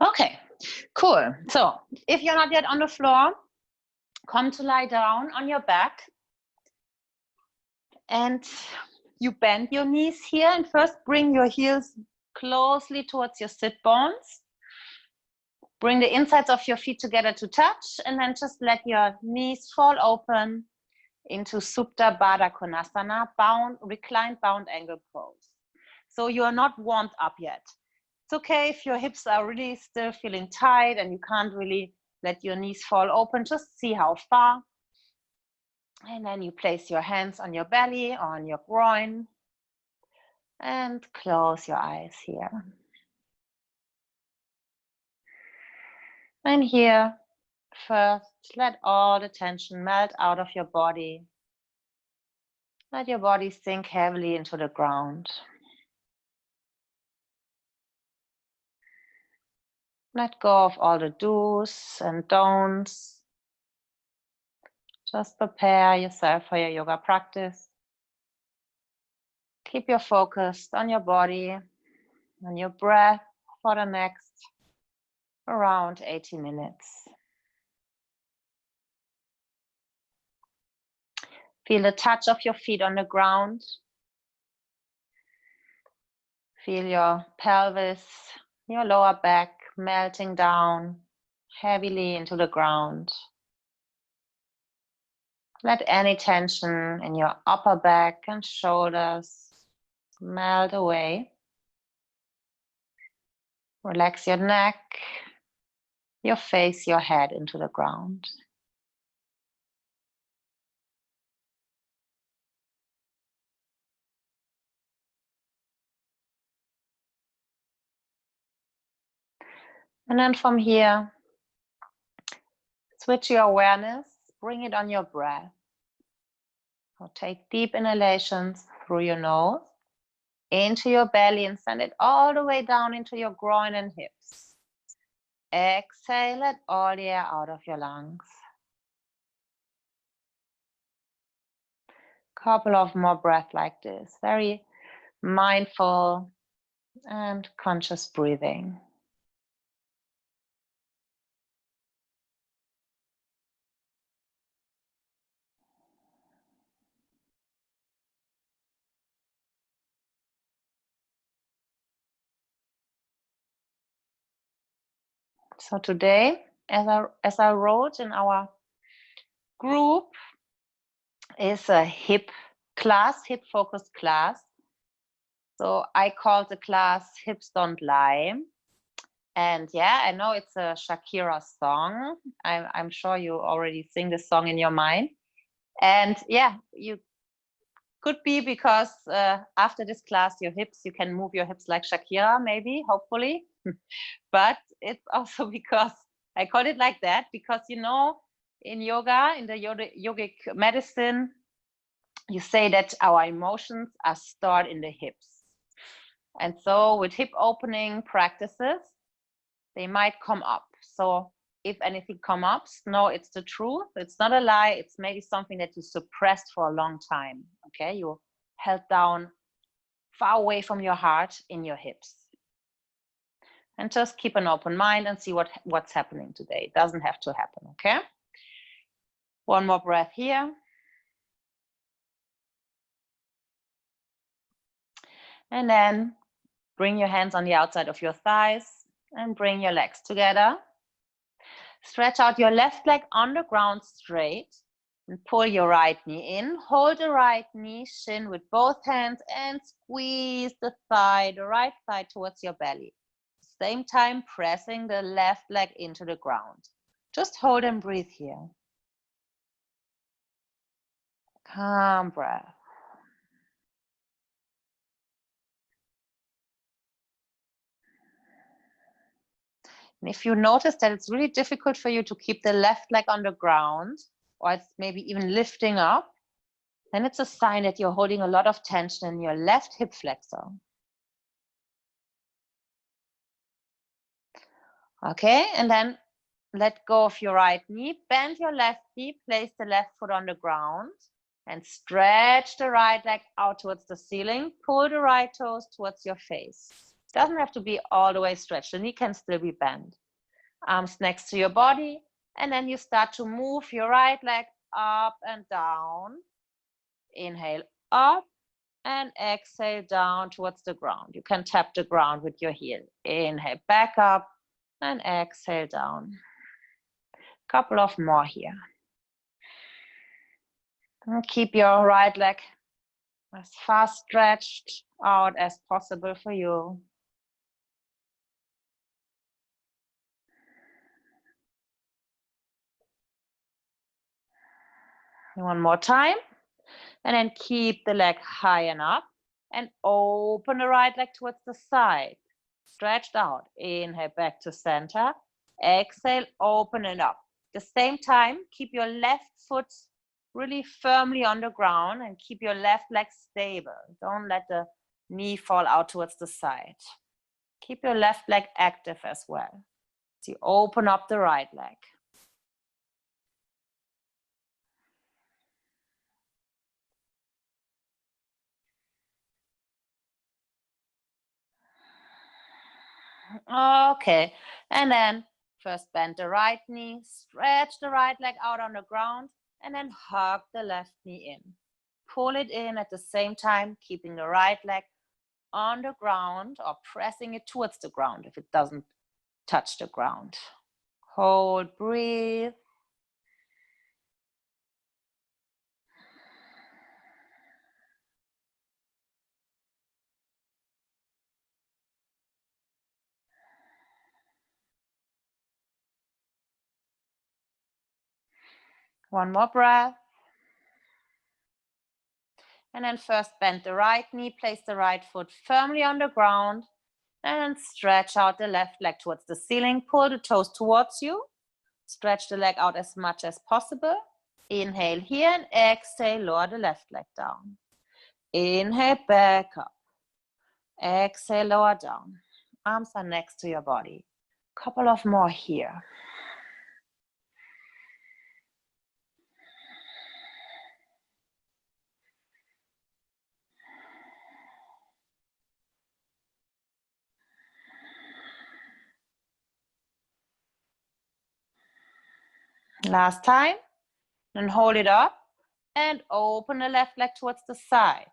Okay, cool. So if you're not yet on the floor, come to lie down on your back. And you bend your knees here and first bring your heels closely towards your sit bones. Bring the insides of your feet together to touch, and then just let your knees fall open into Supta Baddha Konasana, reclined bound angle pose. So you are not warmed up yet. It's okay if your hips are really still feeling tight and you can't really let your knees fall open. Just see how far. And then you place your hands on your belly or on your groin and close your eyes here. And here, first, let all the tension melt out of your body. Let your body sink heavily into the ground. Let go of all the do's and don'ts. Just prepare yourself for your yoga practice. Keep your focus on your body, on your breath for the next around 80 minutes. Feel the touch of your feet on the ground. Feel your pelvis, your lower back melting down heavily into the ground. Let any tension in your upper back and shoulders melt away. Relax your neck, your face, your head into the ground. And then from here, switch your awareness, bring it on your breath. So take deep inhalations through your nose, into your belly, and send it all the way down into your groin and hips. Exhale, let all the air out of your lungs. Couple of more breaths like this, very mindful and conscious breathing. So today, as I wrote in our group, is a hip class, hip focused class. So I called the class Hips Don't Lie. And yeah, I know it's a Shakira song. I'm sure you already sing this song in your mind. And yeah, you could be because after this class, you can move your hips like Shakira, maybe, hopefully. But it's also because I call it like that because, you know, in yoga, in the yogic medicine, you say that our emotions are stored in the hips. And so with hip opening practices, they might come up. So if anything comes up, know it's the truth. It's not a lie. It's maybe something that you suppressed for a long time. Okay, you held down far away from your heart in your hips. And just keep an open mind and see what's happening today. It doesn't have to happen, okay? One more breath here. And then bring your hands on the outside of your thighs and bring your legs together. Stretch out your left leg on the ground straight and pull your right knee in. Hold the right knee, shin with both hands and squeeze the right thigh towards your belly. Same time, pressing the left leg into the ground. Just hold and breathe here. Calm breath. And if you notice that it's really difficult for you to keep the left leg on the ground, or it's maybe even lifting up, then it's a sign that you're holding a lot of tension in your left hip flexor. Okay, and then let go of your right knee, bend your left knee, place the left foot on the ground, and stretch the right leg out towards the ceiling. Pull the right toes towards your face. Doesn't have to be all the way stretched. The knee can still be bent. Arms next to your body, and then you start to move your right leg up and down. Inhale up and exhale down towards the ground. You can tap the ground with your heel. Inhale back up and exhale down. Couple of more here. And keep your right leg as far stretched out as possible for you. One more time. And then keep the leg high and up and open the right leg towards the side. Stretched out. Inhale back to center. Exhale, open it up. At the same time, keep your left foot really firmly on the ground and keep your left leg stable. Don't let the knee fall out towards the side. Keep your left leg active as well. So you open up the right leg. Okay, and then first bend the right knee, stretch the right leg out on the ground, and then hug the left knee in. Pull it in at the same time, keeping the right leg on the ground or pressing it towards the ground if it doesn't touch the ground. Hold, breathe. One more breath. And then first bend the right knee, place the right foot firmly on the ground, and stretch out the left leg towards the ceiling. Pull the toes towards you. Stretch the leg out as much as possible. Inhale here and exhale, lower the left leg down. Inhale, back up. Exhale, lower down. Arms are next to your body. Couple of more here. Last time. Then hold it up and open the left leg towards the side.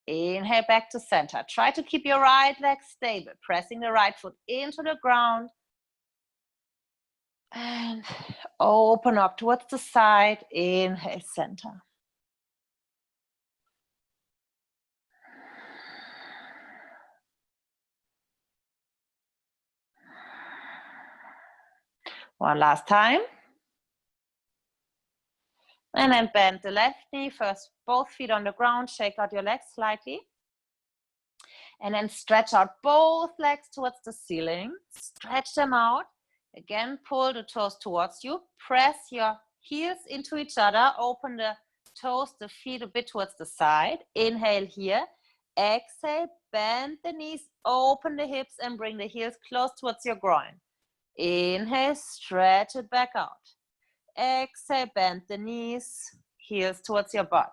Inhale back to center. Try to keep your right leg stable, pressing the right foot into the ground. And open up towards the side. Inhale, center. One last time. And then bend the left knee, first both feet on the ground, shake out your legs slightly. And then stretch out both legs towards the ceiling. Stretch them out. Again, pull the toes towards you. Press your heels into each other. Open the toes, the feet a bit towards the side. Inhale here. Exhale, bend the knees, open the hips and bring the heels close towards your groin. Inhale, stretch it back out. Exhale, bend the knees, heels towards your butt.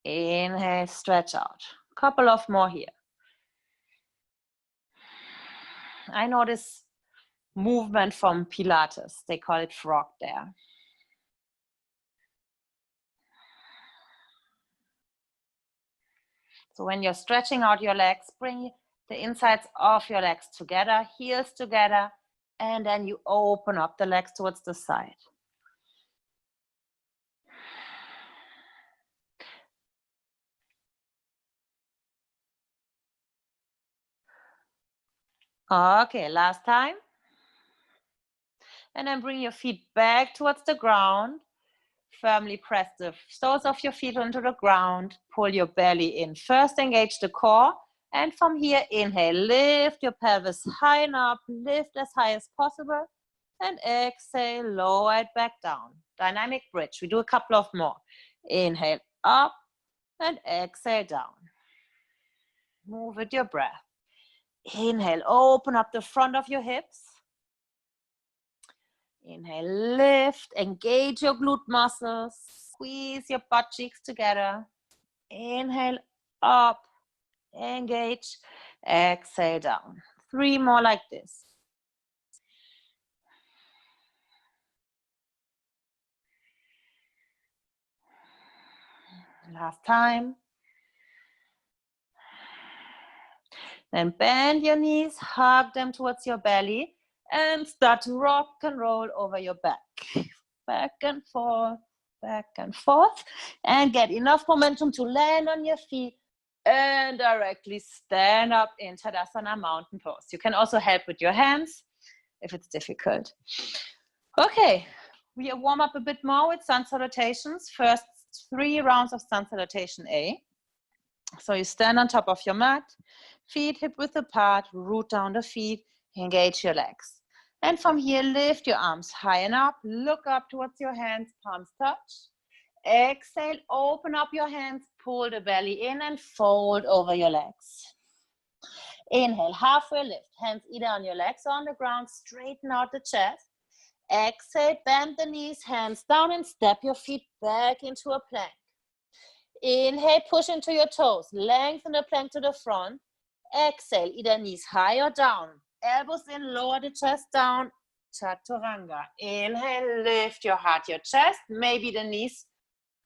Inhale, stretch out. Couple of more here. I know this movement from Pilates. They call it frog there. So when you're stretching out your legs, bring the insides of your legs together, heels together, and then you open up the legs towards the side. Okay, last time. And then bring your feet back towards the ground. Firmly press the soles of your feet onto the ground. Pull your belly in. First engage the core. And from here, inhale, lift your pelvis high and up. Lift as high as possible. And exhale, lower it back down. Dynamic bridge. We do a couple of more. Inhale up and exhale down. Move with your breath. Inhale, open up the front of your hips. Inhale, lift, engage your glute muscles. Squeeze your butt cheeks together. Inhale, up, engage. Exhale down. 3 more like this. Last time. Then bend your knees, hug them towards your belly, and start to rock and roll over your back. Back and forth, and get enough momentum to land on your feet and directly stand up in Tadasana mountain pose. You can also help with your hands if it's difficult. Okay, we warm up a bit more with sun salutations. First 3 rounds of sun salutation A. So you stand on top of your mat, feet hip width apart, root down the feet, engage your legs. And from here, lift your arms high and up, look up towards your hands, palms touch. Exhale, open up your hands, pull the belly in and fold over your legs. Inhale, halfway lift, hands either on your legs or on the ground, straighten out the chest. Exhale, bend the knees, hands down and step your feet back into a plank. Inhale, push into your toes, lengthen the plank to the front. Exhale, either knees high or down. Elbows in, lower the chest down, Chaturanga. Inhale, lift your heart, your chest, maybe the knees,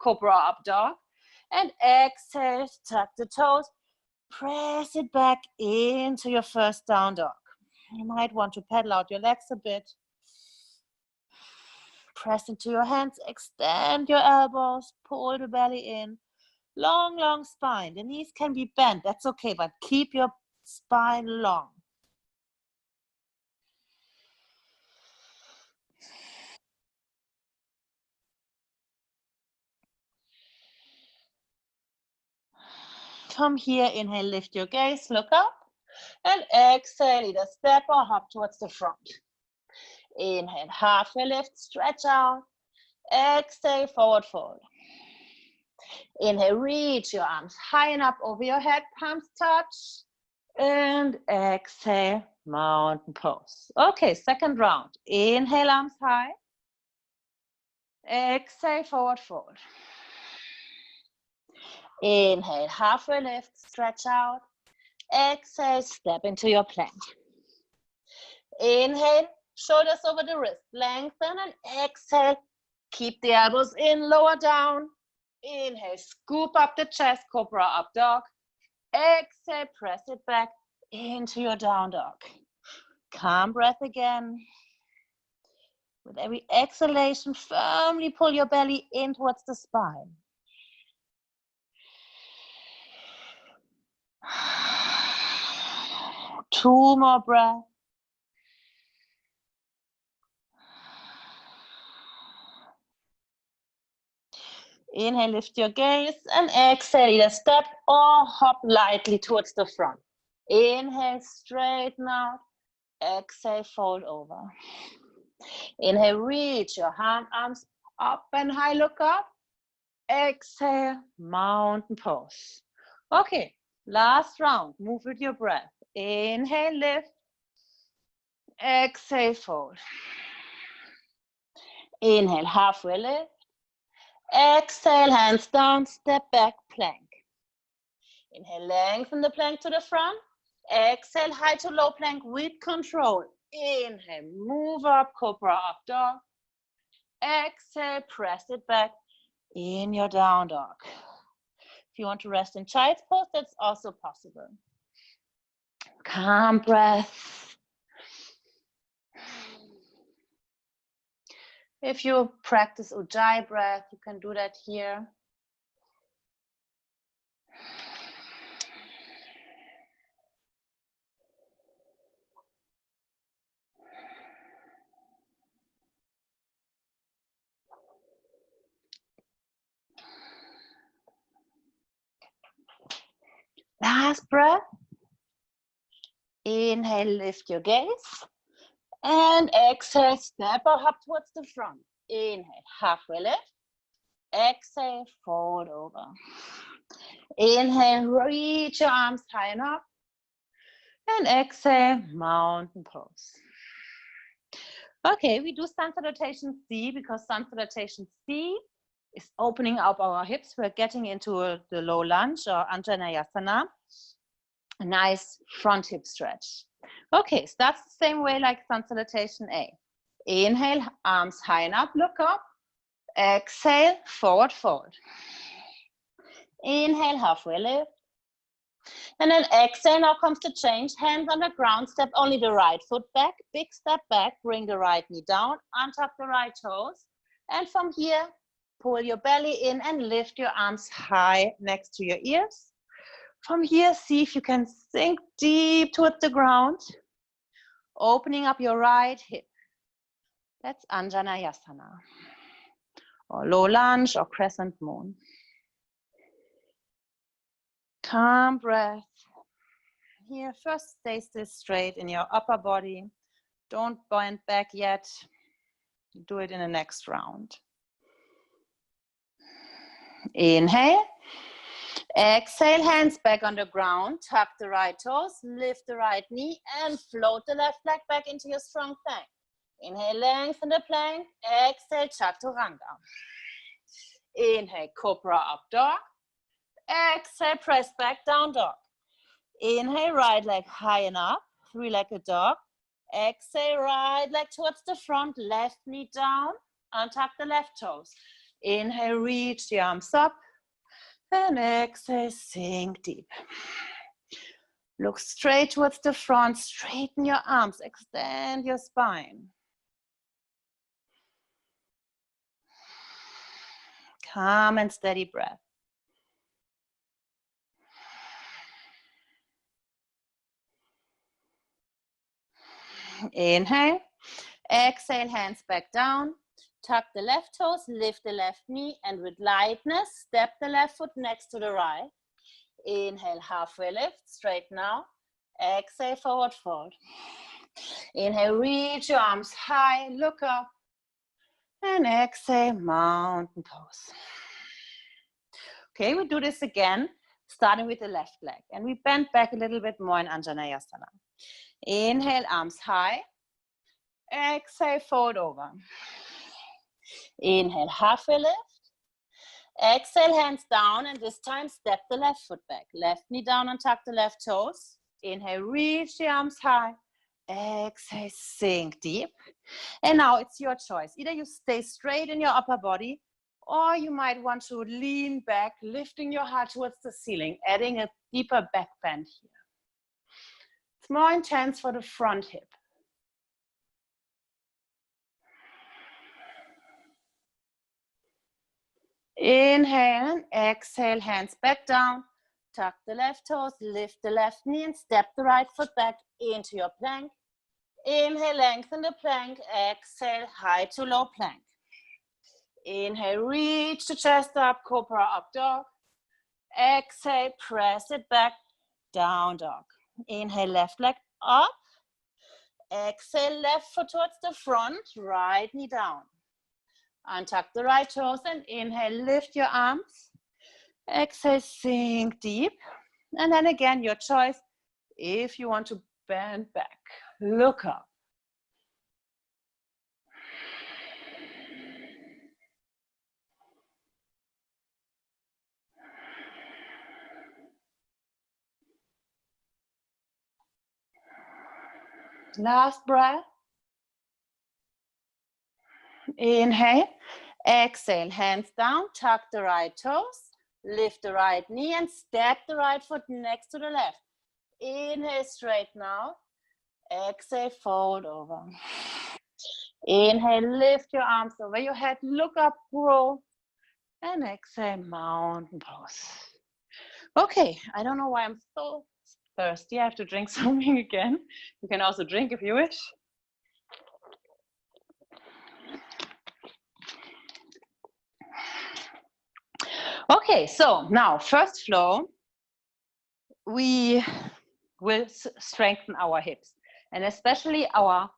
Cobra up dog. And exhale, tuck the toes, press it back into your first down dog. You might want to pedal out your legs a bit. Press into your hands, extend your elbows, pull the belly in. Long, long spine. The knees can be bent, that's okay, but keep your spine long. From here, inhale, lift your gaze, look up. And exhale, either step or hop towards the front. Inhale, halfway lift, stretch out. Exhale, forward fold. Inhale, reach your arms high and up over your head, palms touch. And exhale, mountain pose. Okay, second round. Inhale, arms high. Exhale, forward fold. Inhale, halfway lift, stretch out. Exhale, step into your plank. Inhale, shoulders over the wrist, lengthen, and exhale, keep the elbows in, lower down. Inhale, scoop up the chest, Cobra up dog. Exhale, press it back into your down dog. Calm breath again. With every exhalation, firmly pull your belly in towards the spine. Two more breaths. Inhale, lift your gaze, and exhale, either step or hop lightly towards the front. Inhale, straighten out. Exhale, fold over. Inhale, reach your arms up and high, look up. Exhale, mountain pose. Okay, last round, move with your breath. Inhale, lift. Exhale, fold. Inhale, halfway lift. Exhale, hands down, step back, plank. Inhale, lengthen the plank to the front. Exhale, high to low plank with control. Inhale, move up, Cobra up dog. Exhale, press it back in your down dog. If you want to rest in child's pose, that's also possible. Calm breath. If you practice Ujjayi breath, you can do that here. Last breath. Inhale, lift your gaze. And exhale, step or hop towards the front. Inhale, halfway lift. Exhale, fold over. Inhale, reach your arms high and up. And exhale, mountain pose. Okay, we do sun salutation C because sun salutation C is opening up our hips. We're getting into the low lunge or Anjaneyasana. A nice front hip stretch. Okay, starts the same way like sun salutation A. Inhale, arms high and up, look up. Exhale, forward fold. Inhale, halfway lift. And then exhale, now comes the change. Hands on the ground, step only the right foot back. Big step back, bring the right knee down, untuck the right toes. And from here, pull your belly in and lift your arms high next to your ears. From here, see if you can sink deep towards the ground, opening up your right hip. That's Anjaneyasana, or low lunge or crescent moon. Calm breath. Here, first stay still straight in your upper body. Don't bend back yet. Do it in the next round. Inhale. Exhale, hands back on the ground. Tuck the right toes, lift the right knee, and float the left leg back into your strong plank. Inhale, lengthen the plank. Exhale, chaturanga. Inhale, cobra up dog. Exhale, press back, down dog. Inhale, right leg high and up, three-legged dog. Exhale, right leg towards the front, left knee down, untuck the left toes. Inhale, reach the arms up, and exhale, sink deep. Look straight towards the front, straighten your arms, extend your spine. Calm and steady breath. Inhale, exhale, hands back down. Tuck the left toes, lift the left knee, and with lightness, step the left foot next to the right. Inhale, halfway lift, straight now. Exhale, forward fold. Inhale, reach your arms high, look up. And exhale, mountain pose. Okay, we do this again, starting with the left leg. And we bend back a little bit more in Anjaneyasana. Inhale, arms high. Exhale, fold over. Inhale, halfway lift. Exhale, hands down, and this time step the left foot back. Left knee down and tuck the left toes. Inhale, reach the arms high. Exhale, sink deep. And now it's your choice. Either you stay straight in your upper body, or you might want to lean back, lifting your heart towards the ceiling, adding a deeper back bend here. It's more intense for the front hip. Inhale and exhale, hands back down. Tuck the left toes, lift the left knee, and step the right foot back into your plank. Inhale, lengthen the plank. Exhale, high to low plank. Inhale, reach the chest up, cobra up dog. Exhale, press it back, down dog. Inhale, left leg up. Exhale, left foot towards the front, right knee down. Untuck the right toes and inhale, lift your arms. Exhale, sink deep. And then again, your choice. If you want to bend back, look up. Last breath. Inhale. Exhale, hands down, tuck the right toes, lift the right knee and step the right foot next to the left. Inhale, straight now. Exhale, fold over. Inhale, lift your arms over your head, look up, grow, and exhale, mountain pose. Okay, I don't know why I'm so thirsty. I have to drink something again. You can also drink if you wish. Okay, so now first flow, we will strengthen our hips and especially our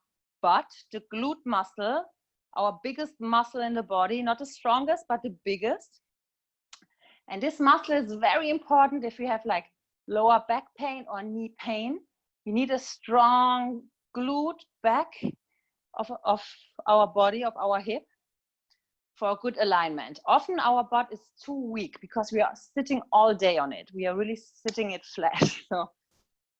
butt, the glute muscle, our biggest muscle in the body, not the strongest, but the biggest. And this muscle is very important if you have like lower back pain or knee pain. You need a strong glute back of our body, of our hip, for a good alignment. Often our butt is too weak because we are sitting all day on it. We are really sitting it flat. So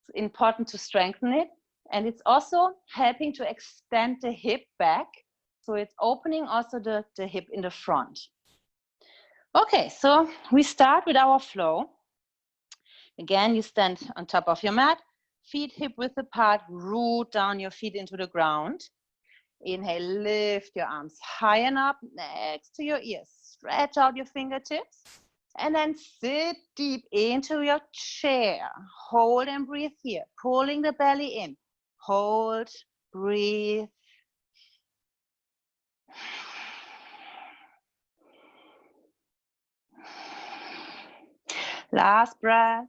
it's important to strengthen it. And it's also helping to extend the hip back. So it's opening also the hip in the front. Okay, so we start with our flow. Again, you stand on top of your mat, feet hip width apart, root down your feet into the ground. Inhale, lift your arms high and up next to your ears. Stretch out your fingertips. And then sit deep into your chair. Hold and breathe here. Pulling the belly in. Hold, breathe. Last breath.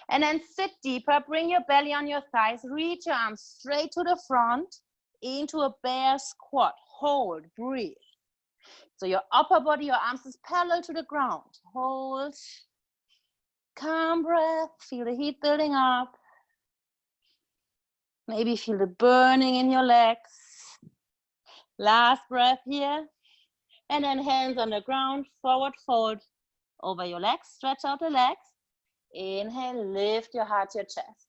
And then sit deeper. Bring your belly on your thighs. Reach your arms straight to the front into a bear squat. Hold, breathe. So your upper body, your arms is parallel to the ground. Hold. Calm breath. Feel the heat building up. Maybe feel the burning in your legs. Last breath here. And then hands on the ground, forward fold over your legs. Stretch out the legs. Inhale, lift your heart to your chest.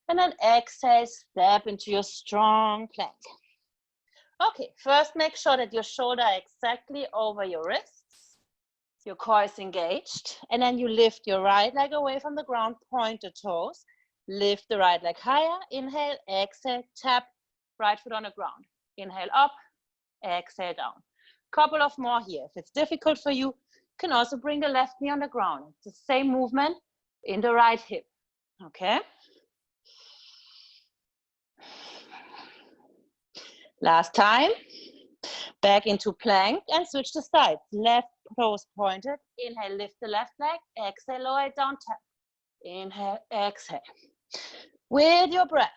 And then exhale, step into your strong plank. Okay, first make sure that your shoulder are exactly over your wrists. Your core is engaged. And then you lift your right leg away from the ground, point the toes. Lift the right leg higher. Inhale, exhale, tap right foot on the ground. Inhale up, exhale down. Couple of more here. If it's difficult for you, you can also bring the left knee on the ground. It's the same movement in the right hip. Okay? Last time. Back into plank and switch the sides. Left toes pointed. Inhale, lift the left leg. Exhale, lower it down, tap. Inhale, exhale. With your breath.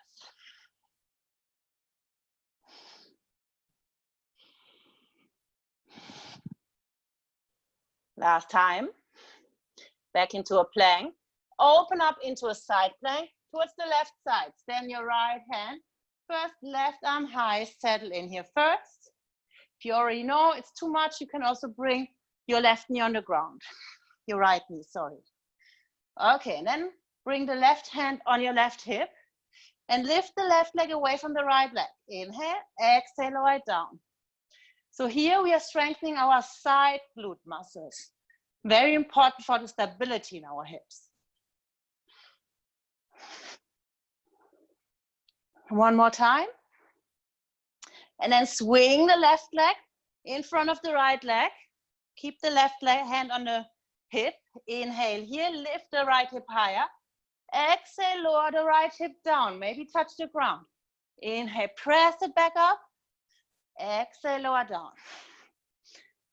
Last time. Back into a plank. Open up into a side plank towards the left side. Stand your right hand. First, left arm high. Settle in here first. If you already know it's too much, you can also bring your left knee on the ground. Your right knee, sorry. Okay, and then bring the left hand on your left hip and lift the left leg away from the right leg. Inhale, exhale, lower it down. So here we are strengthening our side glute muscles. Very important for the stability in our hips. One more time. And then swing the left leg in front of the right leg. Keep the left leg hand on the hip. Inhale here, lift the right hip higher. Exhale, lower the right hip down. Maybe touch the ground. Inhale, press it back up. Exhale, lower down.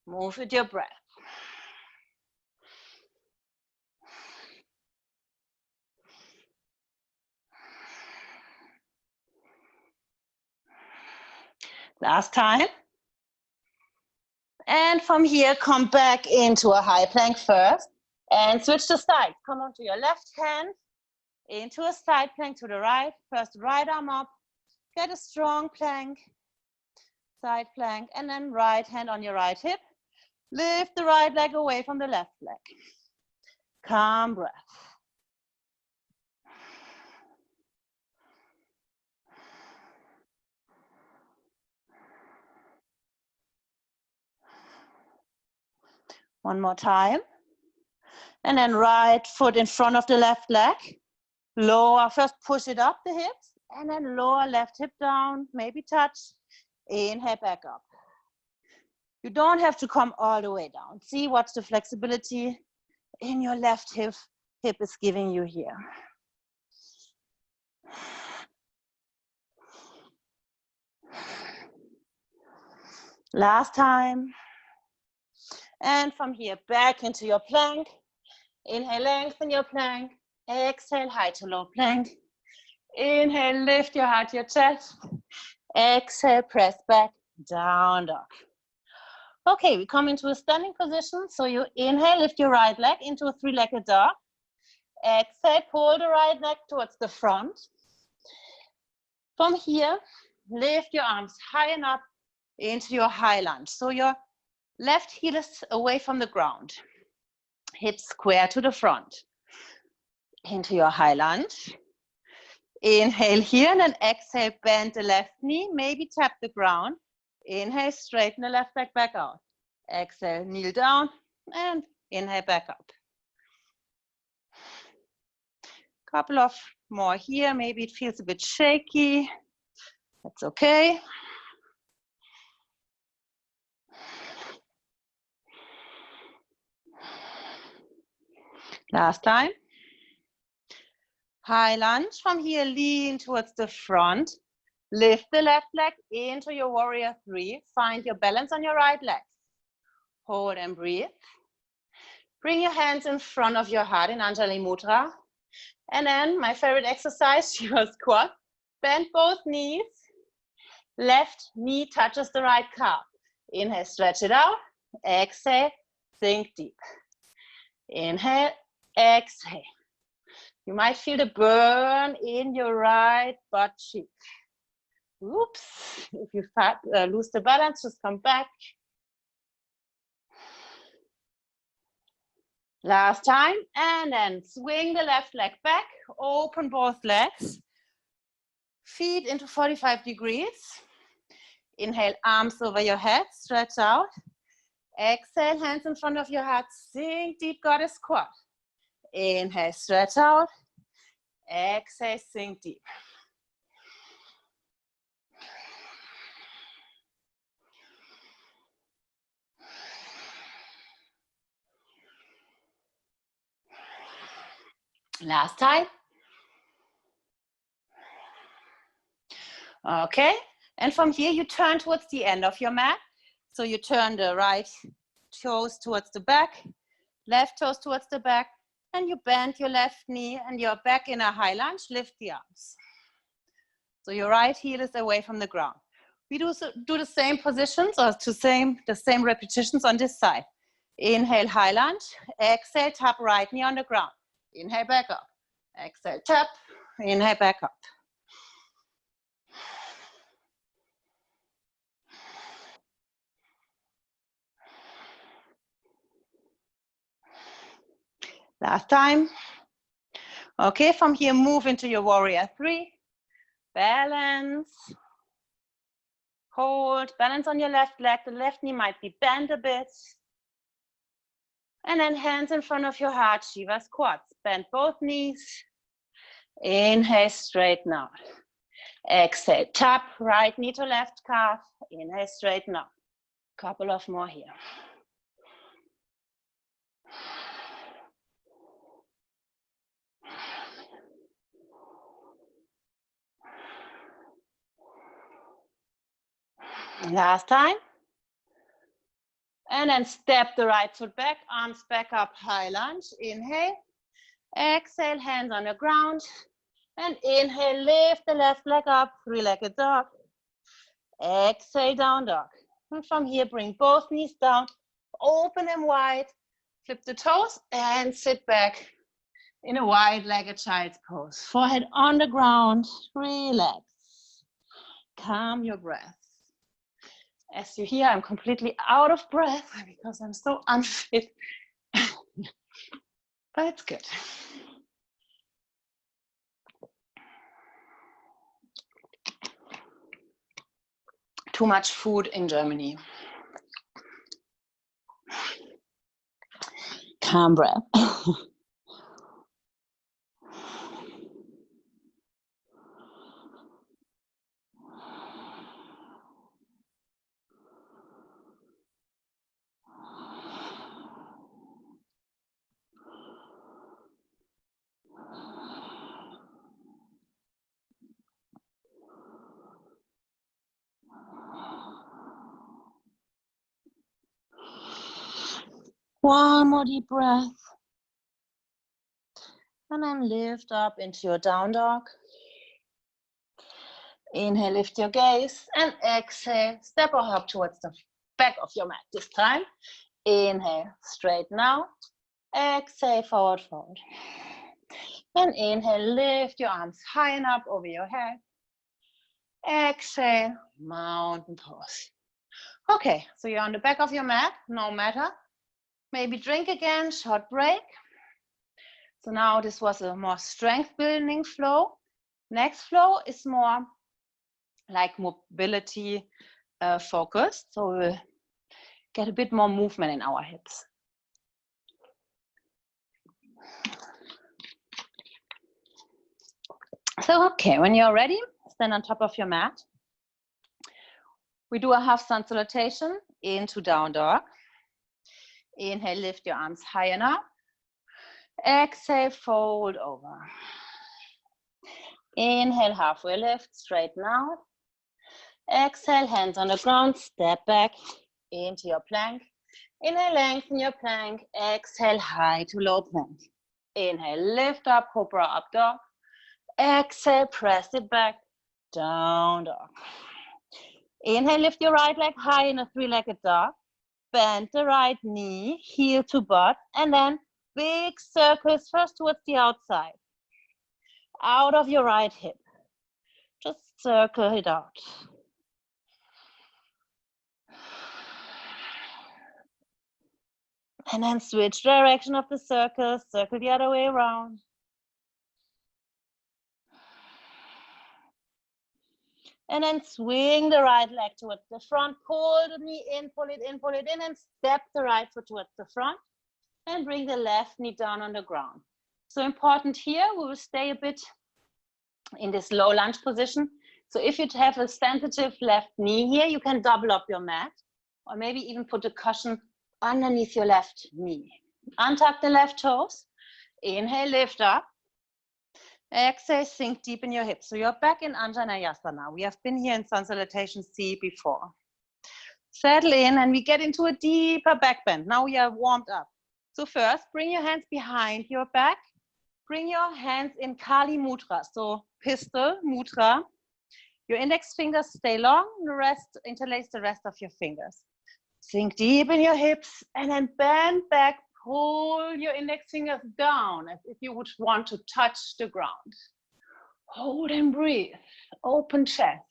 Move with your breath. Last time. And from here, come back into a high plank first. And switch the sides. Come onto your left hand. Into a side plank to the right. First, right arm up. Get a strong plank. Side plank. And then right hand on your right hip. Lift the right leg away from the left leg. Calm breath. One more time. And then right foot in front of the left leg. Lower, first push it up the hips. And then lower left hip down, maybe touch. Inhale back up. You don't have to come all the way down. See what the flexibility in your left hip is giving you here. Last time. And from here, back into your plank. Inhale, lengthen your plank. Exhale, high to low plank. Inhale, lift your heart to your chest. Exhale, press back, down dog. Okay, we come into a standing position. So you inhale, lift your right leg into a three-legged dog. Exhale, pull the right leg towards the front. From here, lift your arms high and up into your high lunge. So your left heel is away from the ground. Hips square to the front. Into your high lunge. Inhale here and then exhale, bend the left knee, maybe tap the ground. Inhale, straighten the left leg back out. Exhale, kneel down and inhale back up. Couple of more here, maybe it feels a bit shaky. That's okay. Last time. High lunge. From here, lean towards the front. Lift the left leg into your warrior three. Find your balance on your right leg. Hold and breathe. Bring your hands in front of your heart in Anjali Mudra. And then my favorite exercise, Shiva squat. Bend both knees. Left knee touches the right calf. Inhale, stretch it out. Exhale, sink deep. Inhale, exhale. You might feel the burn in your right butt cheek. Oops. If you lose the balance, just come back. Last time. And then swing the left leg back. Open both legs. Feet into 45 degrees. Inhale, arms over your head. Stretch out. Exhale, hands in front of your heart. Sink deep, goddess squat. Inhale, stretch out. Exhale, sink deep. Last time. Okay, and from here you turn towards the end of your mat. So you turn the right toes towards the back, left toes towards the back, and you bend your left knee and you're back in a high lunge. Lift the arms. So your right heel is away from the ground. We do the same positions or the same repetitions on this side. Inhale, high lunge. Exhale, tap right knee on the ground. Inhale, back up. Exhale, tap. Inhale, back up. Last time. Okay, from here, move into your warrior three. Balance. Hold. Balance on your left leg. The left knee might be bent a bit. And then hands in front of your heart, Shiva squats. Bend both knees. Inhale, straighten out. Exhale, tap right knee to left calf. Inhale, straighten out. Couple of more here. Last time. And then step the right foot back, arms back up, high lunge. Inhale. Exhale, hands on the ground. And inhale, lift the left leg up, three-legged dog. Exhale, down dog. And from here, bring both knees down, open them wide, flip the toes, and sit back in a wide-legged child's pose. Forehead on the ground, relax. Calm your breath. As you hear, I'm completely out of breath because I'm so unfit. But it's good. Too much food in Germany. Calm breath. One more deep breath. And then lift up into your down dog. Inhale, lift your gaze, and exhale, step or hop towards the back of your mat this time. Inhale, straighten out. Exhale, forward fold. And inhale, lift your arms high and up over your head. Exhale, mountain pose. Okay, so you're on the back of your mat, no matter. Maybe drink again, short break. So now this was a more strength building flow. Next flow is more like mobility focused. So we'll get a bit more movement in our hips. So, okay, when you're ready, stand on top of your mat. We do a half sun salutation into down dog. Inhale, lift your arms high enough. Exhale, fold over. Inhale, halfway lift, straighten out. Exhale, hands on the ground, step back into your plank. Inhale, lengthen your plank. Exhale, high to low plank. Inhale, lift up, cobra up dog. Exhale, press it back, down dog. Inhale, lift your right leg high in a three-legged dog. Bend the right knee, heel to butt, and then big circles first towards the outside. Out of your right hip. Just circle it out. And then switch direction of the circle, circle the other way around. And then swing the right leg towards the front, pull the knee in, pull it in, and step the right foot towards the front, and bring the left knee down on the ground. So important here, we will stay a bit in this low lunge position. So if you have a sensitive left knee here, you can double up your mat, or maybe even put a cushion underneath your left knee. Untuck the left toes, inhale, lift up. Exhale, sink deep in your hips. So you're back in Anjaneyasana. We have been here in Sun Salutation C before. Settle in and we get into a deeper back bend. Now we are warmed up. So first, bring your hands behind your back. Bring your hands in Kali Mudra. So pistol, mudra. Your index fingers stay long, the rest, interlace the rest of your fingers. Sink deep in your hips and then bend back. Pull your index fingers down as if you would want to touch the ground. Hold and breathe. Open chest.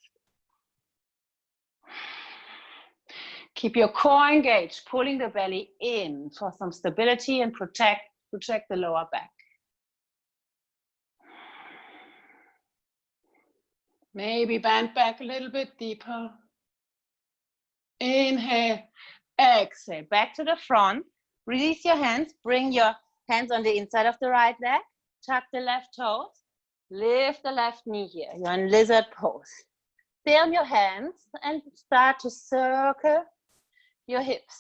Keep your core engaged, pulling the belly in for some stability and protect the lower back. Maybe bend back a little bit deeper. Inhale, exhale, back to the front. Release your hands, bring your hands on the inside of the right leg, tuck the left toes, lift the left knee here. You're in lizard pose. Stay on your hands and start to circle your hips.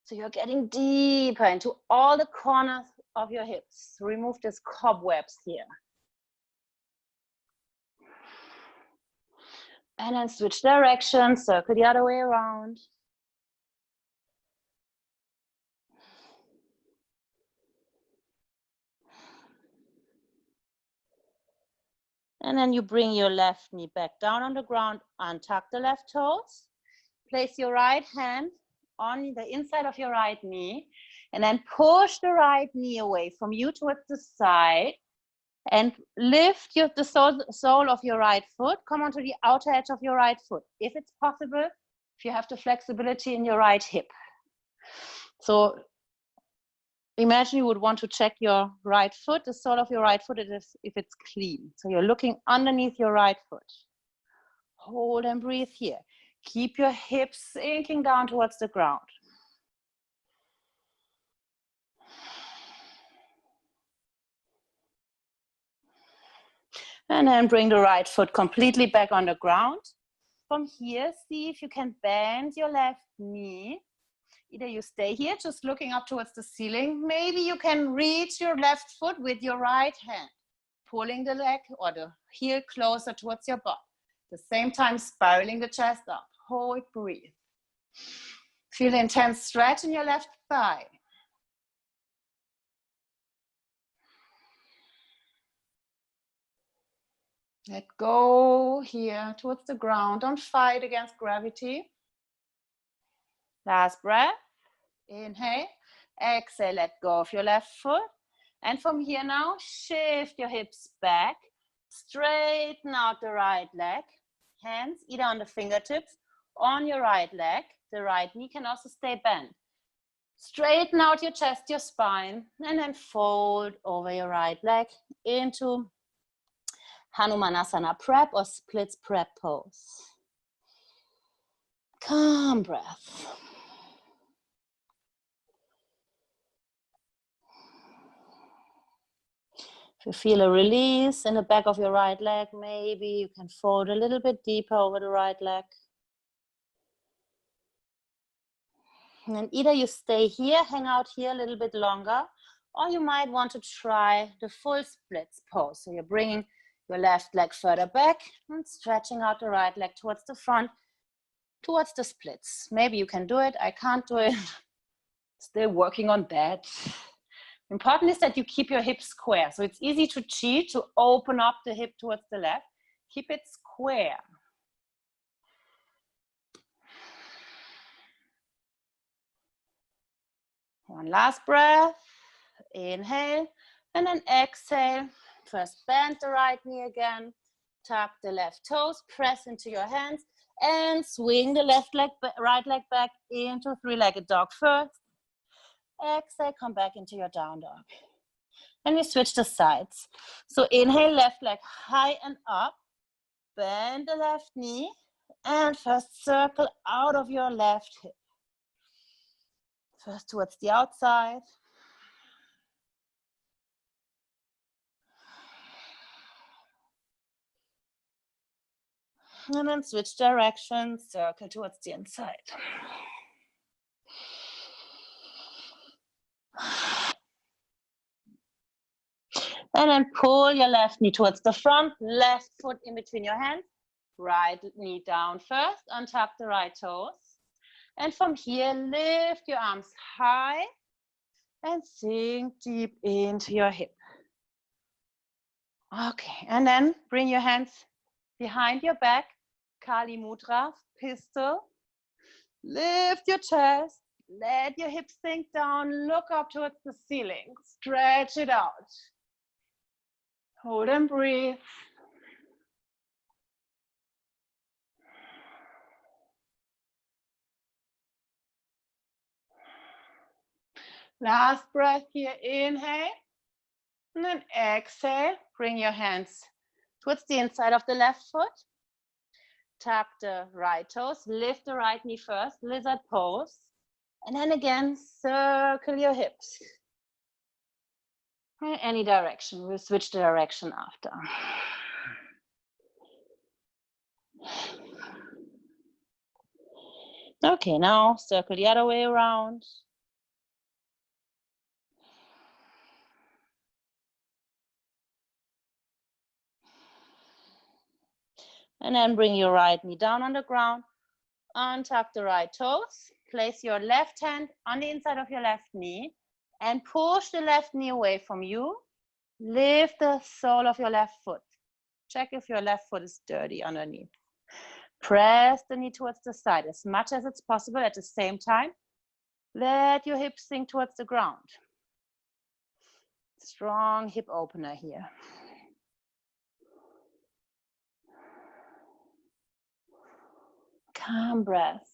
So you're getting deeper into all the corners of your hips. Remove these cobwebs here. And then switch direction, circle the other way around. And then you bring your left knee back down on the ground, untuck the left toes. Place your right hand on the inside of your right knee, and then push the right knee away from you towards the side, and lift the sole of your right foot. Come onto the outer edge of your right foot, if it's possible, if you have the flexibility in your right hip. So imagine you would want to check your right foot, the sole of your right foot, if it's clean. So you're looking underneath your right foot. Hold and breathe here. Keep your hips sinking down towards the ground. And then bring the right foot completely back on the ground. From here, see if you can bend your left knee. Either you stay here, just looking up towards the ceiling. Maybe you can reach your left foot with your right hand, pulling the leg or the heel closer towards your butt. At the same time, spiraling the chest up. Hold, breathe. Feel the intense stretch in your left thigh. Let go here towards the ground. Don't fight against gravity. Last breath. Inhale. Exhale, let go of your left foot. And from here now, shift your hips back. Straighten out the right leg. Hands either on the fingertips, on your right leg. The right knee can also stay bent. Straighten out your chest, your spine, and then fold over your right leg into Hanumanasana prep or splits prep pose. Calm breath. If you feel a release in the back of your right leg, maybe you can fold a little bit deeper over the right leg. And then either you stay here, hang out here a little bit longer, or you might want to try the full splits pose. So you're bringing your left leg further back and stretching out the right leg towards the front, towards the splits. Maybe you can do it, I can't do it. Still working on that. Important is that you keep your hips square. So it's easy to cheat, to open up the hip towards the left. Keep it square. One last breath. Inhale and then exhale. First bend the right knee again. Tuck the left toes, press into your hands and swing the left leg, right leg back into three-legged dog first. Exhale, come back into your down dog. And we switch the sides. So inhale, left leg high and up. Bend the left knee and first circle out of your left hip. First towards the outside. And then switch direction, circle towards the inside. And then pull your left knee towards the front, left foot in between your hands, right knee down first, untuck the right toes. And from here, lift your arms high and sink deep into your hip. Okay, and then bring your hands behind your back, Kali Mudra, pistol. Lift your chest, let your hips sink down, look up towards the ceiling, stretch it out. Hold and breathe. Last breath here, inhale. And then exhale, bring your hands towards the inside of the left foot. Tuck the right toes, lift the right knee first, lizard pose. And then again, circle your hips. In any direction, we'll switch the direction after. Okay, now circle the other way around. And then bring your right knee down on the ground. Untuck the right toes. Place your left hand on the inside of your left knee and push the left knee away from you. Lift the sole of your left foot. Check if your left foot is dirty underneath. Press the knee towards the side as much as it's possible at the same time. Let your hips sink towards the ground. Strong hip opener here. Calm breath.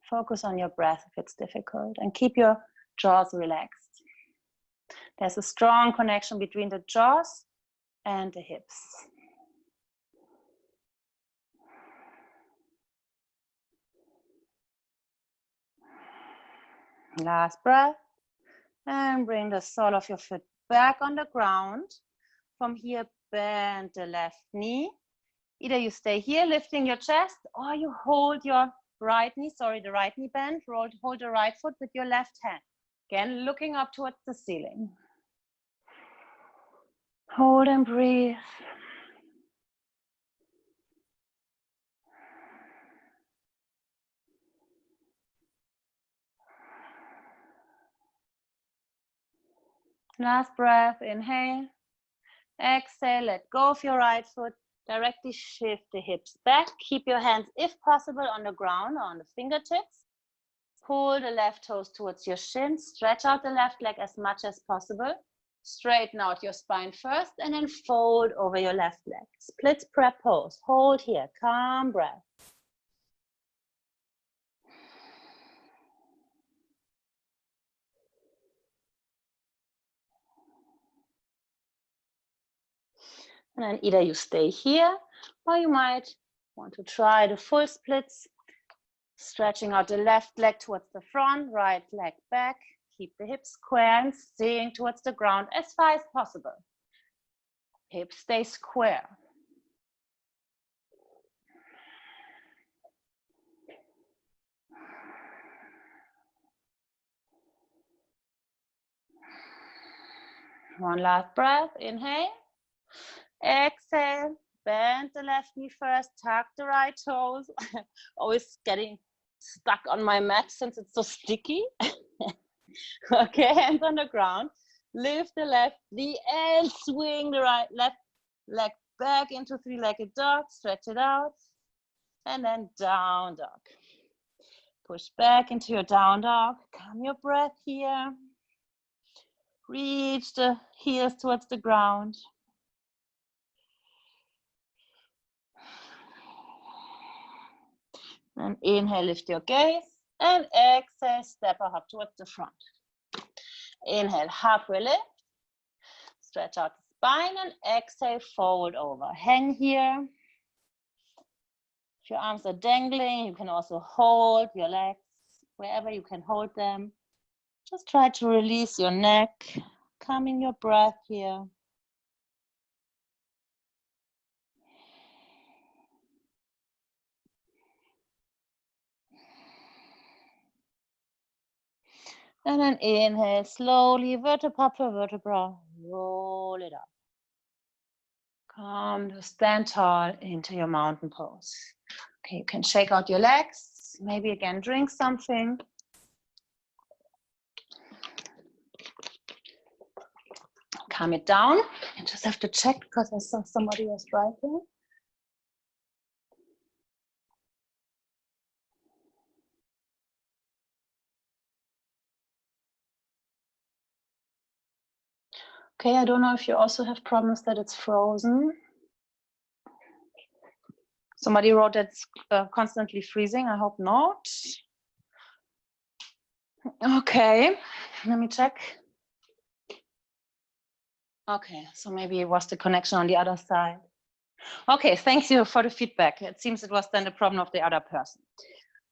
Focus on your breath if it's difficult and keep your jaws relaxed. There's a strong connection between the jaws and the hips. Last breath. And bring the sole of your foot back on the ground. From here, bend the left knee. Either you stay here lifting your chest or you hold your right knee, the right knee bent, hold the right foot with your left hand. Again, looking up towards the ceiling. Hold and breathe. Last breath, inhale. Exhale, let go of your right foot. Directly shift the hips back. Keep your hands, if possible, on the ground or on the fingertips. Pull the left toes towards your shins. Stretch out the left leg as much as possible. Straighten out your spine first and then fold over your left leg. Split prep pose. Hold here. Calm breath. And then either you stay here, or you might want to try the full splits, stretching out the left leg towards the front, right leg back. Keep the hips square and staying towards the ground as far as possible. Hips stay square. One last breath, inhale. Exhale, bend the left knee first, tuck the right toes. Always getting stuck on my mat since it's so sticky. Okay, hands on the ground. Lift the left knee and swing the right left leg back into three-legged dog. Stretch it out. And then down dog. Push back into your down dog. Calm your breath here. Reach the heels towards the ground. And inhale, lift your gaze. And exhale, step or hop towards the front. Inhale, halfway lift. Stretch out the spine and exhale, forward over. Hang here. If your arms are dangling, you can also hold your legs wherever you can hold them. Just try to release your neck, calming your breath here. And then inhale, slowly, vertebra per vertebra, roll it up. Come to stand tall into your mountain pose. Okay, you can shake out your legs, maybe again drink something. Calm it down. I just have to check because I saw somebody was writing. Okay, I don't know if you also have problems that it's frozen. Somebody wrote that it's constantly freezing. I hope not. Okay, let me check. Okay, so maybe it was the connection on the other side. Okay, thank you for the feedback. It seems it was then the problem of the other person.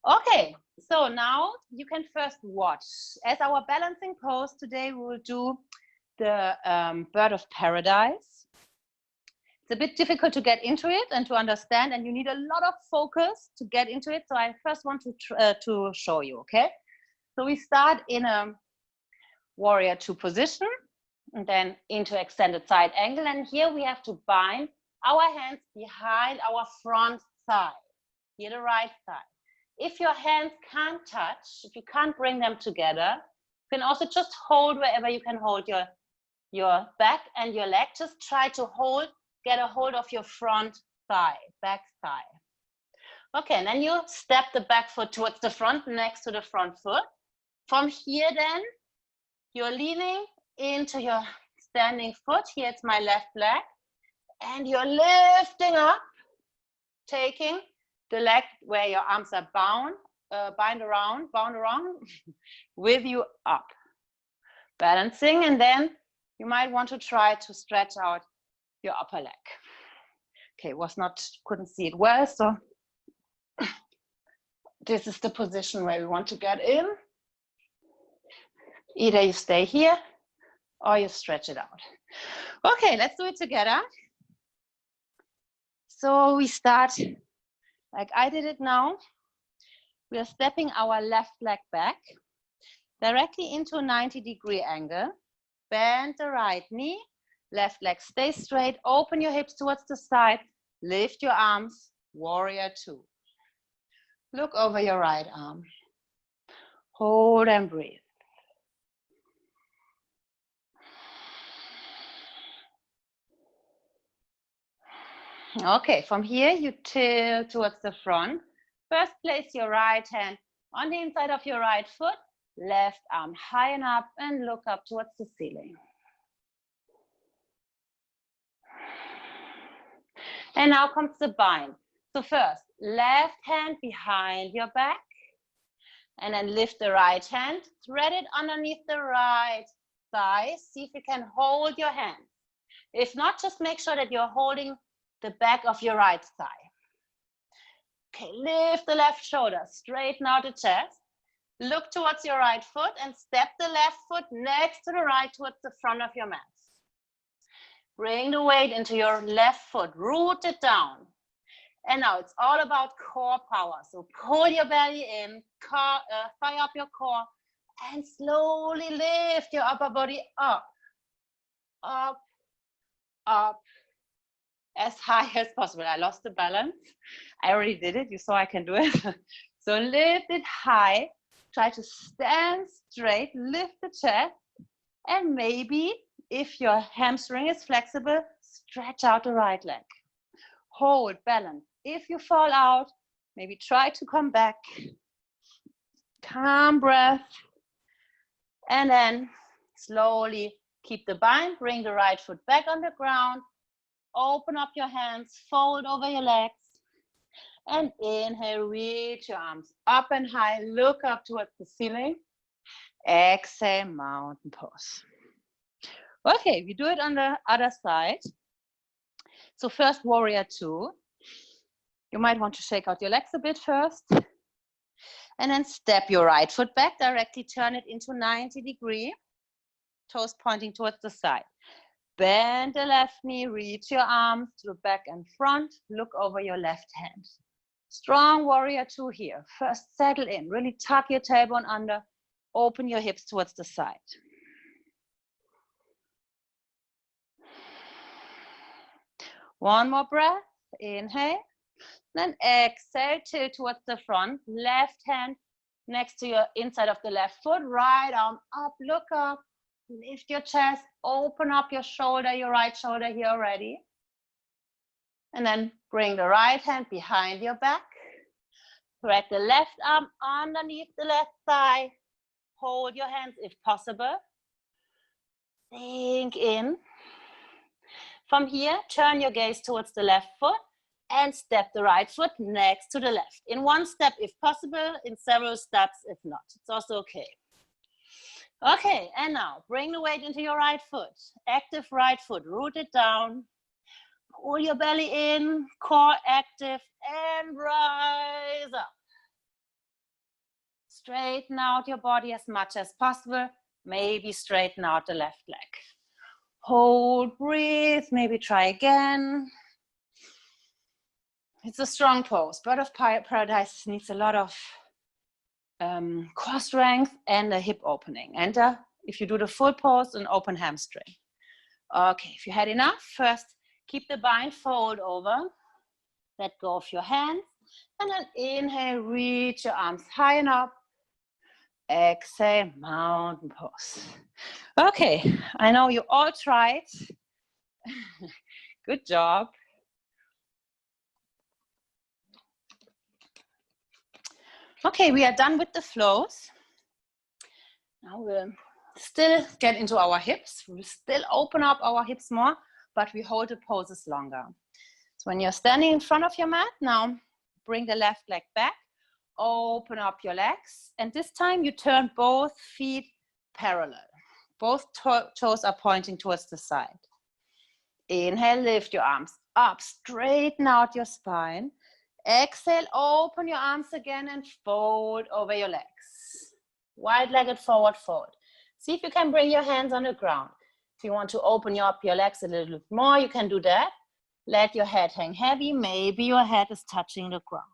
Okay, so now you can first watch. As our balancing pose today, we will do the bird of paradise. It's a bit difficult to get into it and to understand, and you need a lot of focus to get into it. So I first want to show you, okay? So we start in a warrior two position, and then into extended side angle. And here we have to bind our hands behind our front thigh, here the right side. If your hands can't touch, if you can't bring them together, you can also just hold wherever you can hold your back and your leg. Just try to get a hold of your front thigh, back thigh. Okay, and then you step the back foot towards the front, next to the front foot. From here then, you're leaning into your standing foot. Here it's my left leg. And you're lifting up, taking the leg where your arms are bound around with you up. Balancing, and then you might want to try to stretch out your upper leg. Okay, couldn't see it well, so this is the position where we want to get in. Either you stay here or you stretch it out. Okay, let's do it together. So we start like I did it now. We are stepping our left leg back directly into a 90-degree angle. Bend the right knee, left leg stay straight, open your hips towards the side, lift your arms, warrior two. Look over your right arm. Hold and breathe. Okay, from here you tilt towards the front. First place your right hand on the inside of your right foot, left arm high and up and look up towards the ceiling. And now comes the bind. So first, left hand behind your back and then lift the right hand, thread it underneath the right thigh. See if you can hold your hand. If not, just make sure that you're holding the back of your right thigh. Okay, lift the left shoulder, straighten out the chest. Look towards your right foot and step the left foot next to the right towards the front of your mat. Bring the weight into your left foot, root it down. And now it's all about core power. So pull your belly in, fire up your core, and slowly lift your upper body up, up, up, as high as possible. I lost the balance. I already did it. You saw I can do it. So lift it high. Try to stand straight, lift the chest, and maybe if your hamstring is flexible, stretch out the right leg. Hold balance. If you fall out, maybe try to come back. Calm breath. And then slowly keep the bind, bring the right foot back on the ground. Open up your hands, fold over your legs. And inhale, reach your arms up and high, look up towards the ceiling. Exhale, mountain pose. Okay, we do it on the other side. So first, warrior two. You might want to shake out your legs a bit first. And then step your right foot back, directly turn it into 90 degrees. Toes pointing towards the side. Bend the left knee, reach your arms to the back and front. Look over your left hand. Strong warrior two here. First, settle in. Really tuck your tailbone under. Open your hips towards the side. One more breath. Inhale. Then exhale, tilt towards the front. Left hand next to your inside of the left foot. Right arm up, look up. Lift your chest. Open up your shoulder, your right shoulder here already. And then bring the right hand behind your back. Thread the left arm underneath the left thigh. Hold your hands if possible. Sink in. From here, turn your gaze towards the left foot and step the right foot next to the left. In one step if possible, in several steps if not. It's also okay. Okay, and now bring the weight into your right foot. Active right foot, root it down. Pull your belly in, core active, and rise up. Straighten out your body as much as possible. Maybe straighten out the left leg. Hold, breathe, maybe try again. It's a strong pose. Bird of Paradise needs a lot of core strength and a hip opening. And if you do the full pose, an open hamstring. Okay, if you had enough, first keep the bind, fold over. Let go of your hands. And then inhale, reach your arms high and up. Exhale, mountain pose. Okay, I know you all tried. Good job. Okay, we are done with the flows. Now we'll still get into our hips. We'll still open up our hips more, but we hold the poses longer. So when you're standing in front of your mat, now bring the left leg back, open up your legs, and this time you turn both feet parallel. Both toes are pointing towards the side. Inhale, lift your arms up, straighten out your spine. Exhale, open your arms again and fold over your legs. Wide-legged forward fold. See if you can bring your hands on the ground. If you want to open up your legs a little bit more, you can do that. Let your head hang heavy. Maybe your head is touching the ground.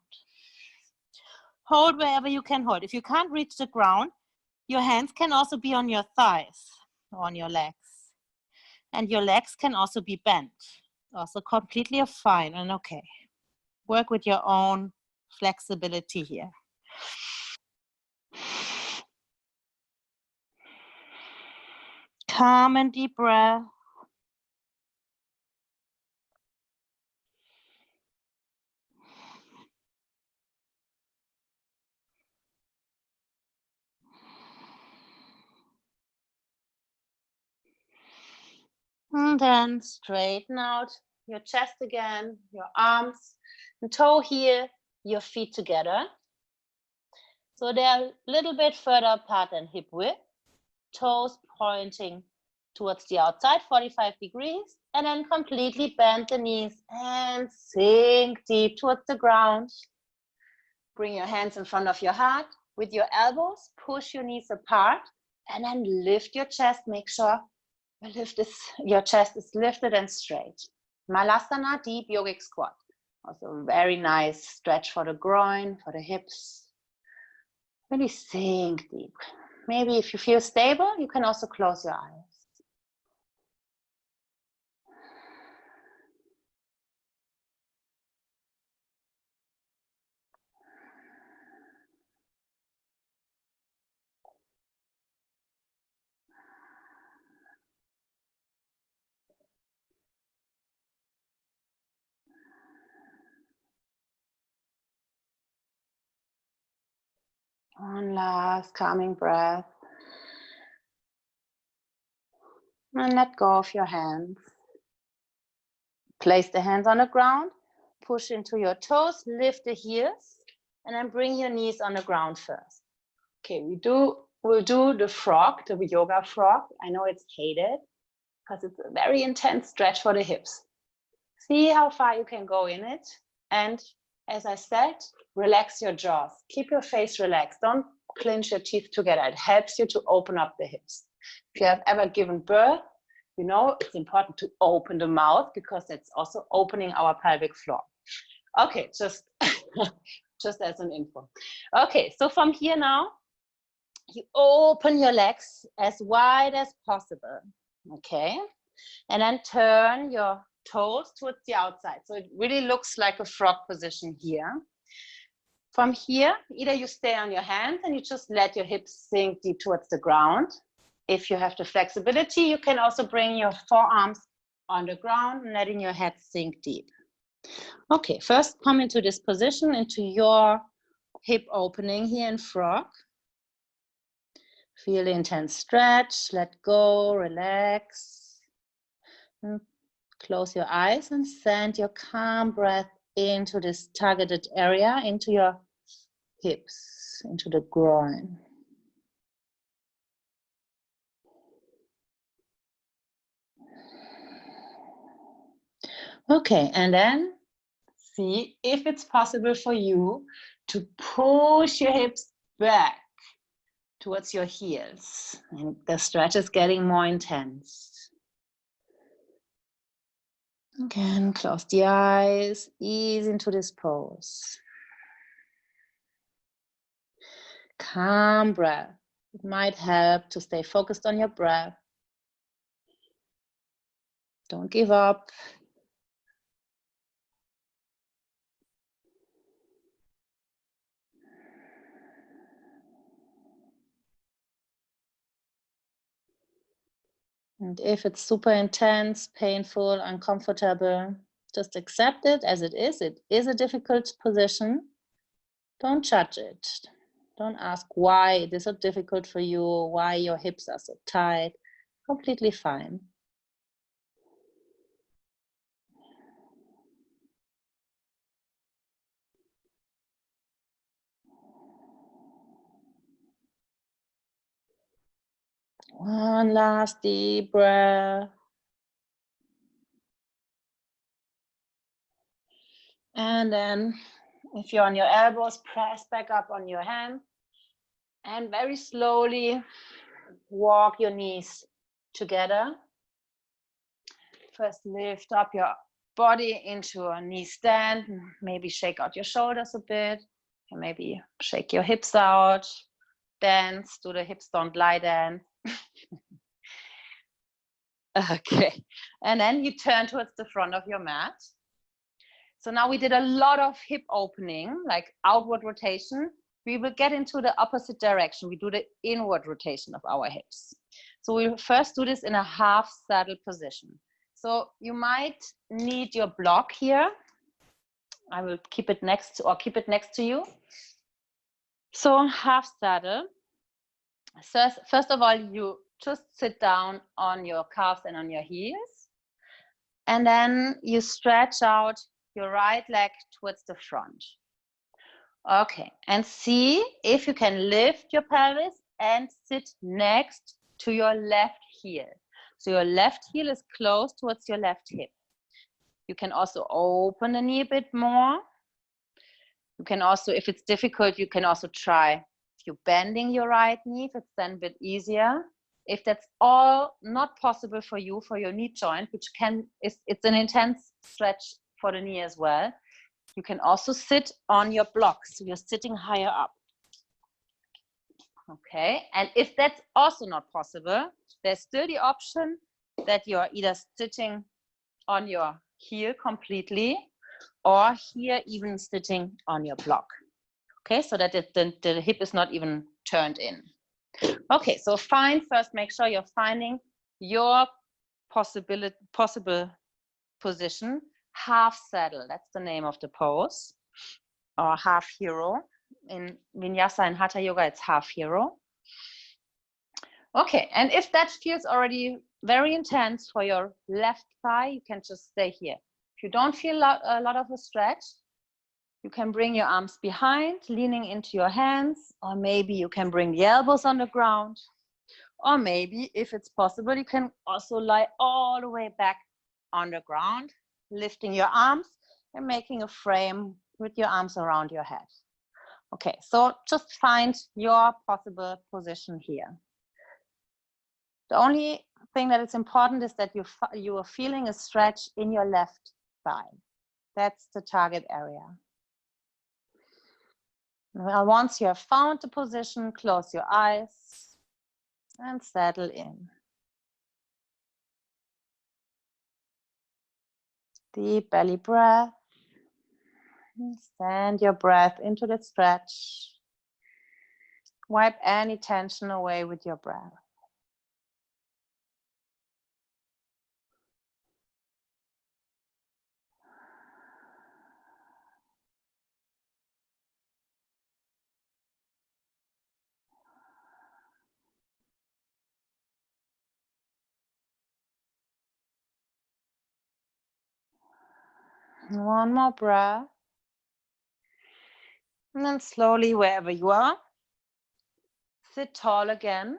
Hold wherever you can hold. If you can't reach the ground, your hands can also be on your thighs or on your legs. And your legs can also be bent. Also completely fine and okay. Work with your own flexibility here. Calm and deep breath. And then straighten out your chest again, your arms and toe here, your feet together. So they're a little bit further apart than hip width. Toes pointing towards the outside, 45 degrees. And then completely bend the knees and sink deep towards the ground. Bring your hands in front of your heart. With your elbows, push your knees apart and then lift your chest. Make sure your chest is lifted and straight. Malasana, deep yogic squat. Also a very nice stretch for the groin, for the hips. Really sink deep. Maybe if you feel stable, you can also close your eyes. One last calming breath. And let go of your hands. Place the hands on the ground, push into your toes, lift the heels, and then bring your knees on the ground first. Okay, we'll do the frog, the yoga frog. I know it's hated because it's a very intense stretch for the hips. See how far you can go in it. And as I said, relax your jaws. Keep your face relaxed. Don't clench your teeth together. It helps you to open up the hips. If you have ever given birth, you know it's important to open the mouth because it's also opening our pelvic floor. Okay, just as an info. Okay, so from here now, you open your legs as wide as possible. Okay, and then turn your toes towards the outside. So it really looks like a frog position here. From here, either you stay on your hands and you just let your hips sink deep towards the ground. If you have the flexibility, you can also bring your forearms on the ground and letting your head sink deep. Okay, first come into this position, into your hip opening here in frog. Feel the intense stretch, let go, relax. And close your eyes and send your calm breath into this targeted area, into your hips, into the groin. Okay, and then see if it's possible for you to push your hips back towards your heels. And the stretch is getting more intense. Again, close the eyes, ease into this pose. Calm breath. It might help to stay focused on your breath. Don't give up. And if it's super intense, painful, uncomfortable, just accept it as it is. It is a difficult position. Don't judge it. Don't ask why it is so difficult for you, why your hips are so tight. Completely fine. One last deep breath. And then if you're on your elbows, press back up on your hand and very slowly walk your knees together. First, lift up your body into a knee stand. Maybe shake out your shoulders a bit. And maybe shake your hips out. Dance, do the hips don't lie dance. Okay, and then you turn towards the front of your mat. So now we did a lot of hip opening, like outward rotation. We will get into the opposite direction. We do the inward rotation of our hips. So we first do this in a half saddle position. So you might need your block here. I will keep it next to you. So half saddle. So first of all, you just sit down on your calves and on your heels. And then you stretch out your right leg towards the front. Okay, and see if you can lift your pelvis and sit next to your left heel. So your left heel is close towards your left hip. You can also open the knee a bit more. You can also, if it's difficult, you can also try if you're bending your right knee, if it's then a bit easier. If that's all not possible for you, for your knee joint, which it's an intense stretch for the knee as well, you can also sit on your blocks. So you're sitting higher up. Okay, and if that's also not possible, there's still the option that you're either sitting on your heel completely, or here even sitting on your block. Okay, so that the hip is not even turned in. Okay, so first make sure you're finding your possible position. Half saddle, that's the name of the pose, or half hero. In Vinyasa and Hatha Yoga, it's half hero. Okay, and if that feels already very intense for your left thigh, you can just stay here. If you don't feel a lot of a stretch, you can bring your arms behind, leaning into your hands, or maybe you can bring the elbows on the ground. Or maybe, if it's possible, you can also lie all the way back on the ground, lifting your arms and making a frame with your arms around your head. Okay, so just find your possible position here. The only thing that is important is that you are feeling a stretch in your left thigh. That's the target area. Now, once you have found the position, close your eyes and settle in. Deep belly breath. Send your breath into the stretch. Wipe any tension away with your breath. One more breath. And then slowly, wherever you are, sit tall again.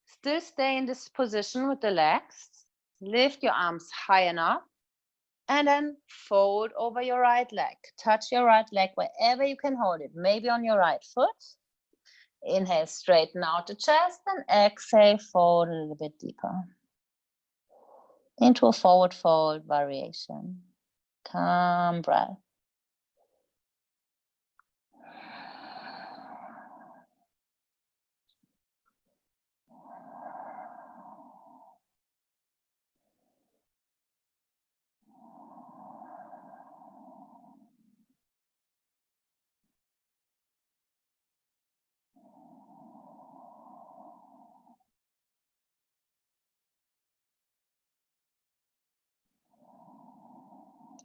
Still stay in this position with the legs. Lift your arms high enough. And then fold over your right leg. Touch your right leg wherever you can hold it. Maybe on your right foot. Inhale, straighten out the chest. And exhale, fold a little bit deeper. Into a forward fold variation. Calm breath.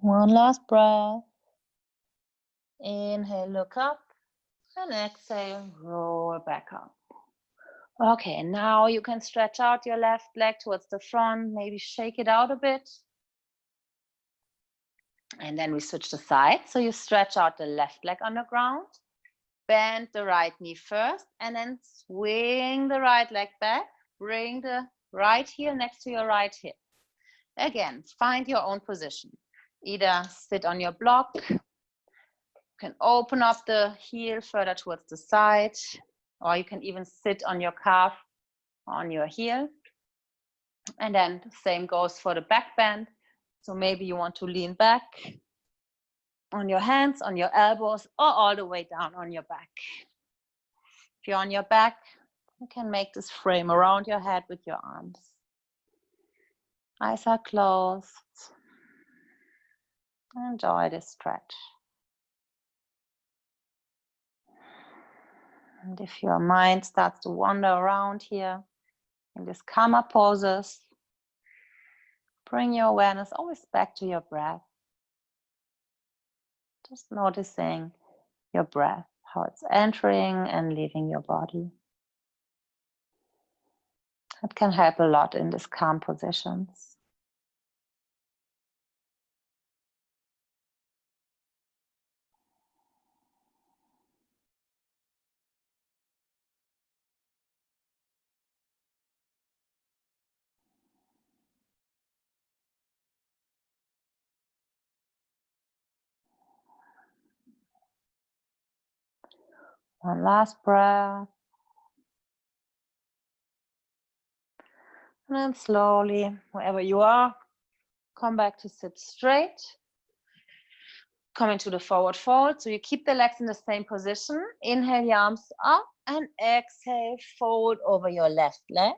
One last breath. Inhale, look up. And exhale, roll back up. Okay, now you can stretch out your left leg towards the front, maybe shake it out a bit. And then we switch the side. So you stretch out the left leg on the ground, bend the right knee first, and then swing the right leg back. Bring the right heel next to your right hip. Again, find your own position. Either sit on your block, you can open up the heel further towards the side, or you can even sit on your calf on your heel. And then the same goes for the back bend. So maybe you want to lean back on your hands, on your elbows, or all the way down on your back. If you're on your back, you can make this frame around your head with your arms. Eyes are closed. Enjoy this stretch. And if your mind starts to wander around here in these calmer poses, bring your awareness always back to your breath. Just noticing your breath, how it's entering and leaving your body. It can help a lot in these calm positions. One last breath. And then slowly, wherever you are, come back to sit straight. Come into the forward fold. So you keep the legs in the same position. Inhale the arms up and exhale, fold over your left leg.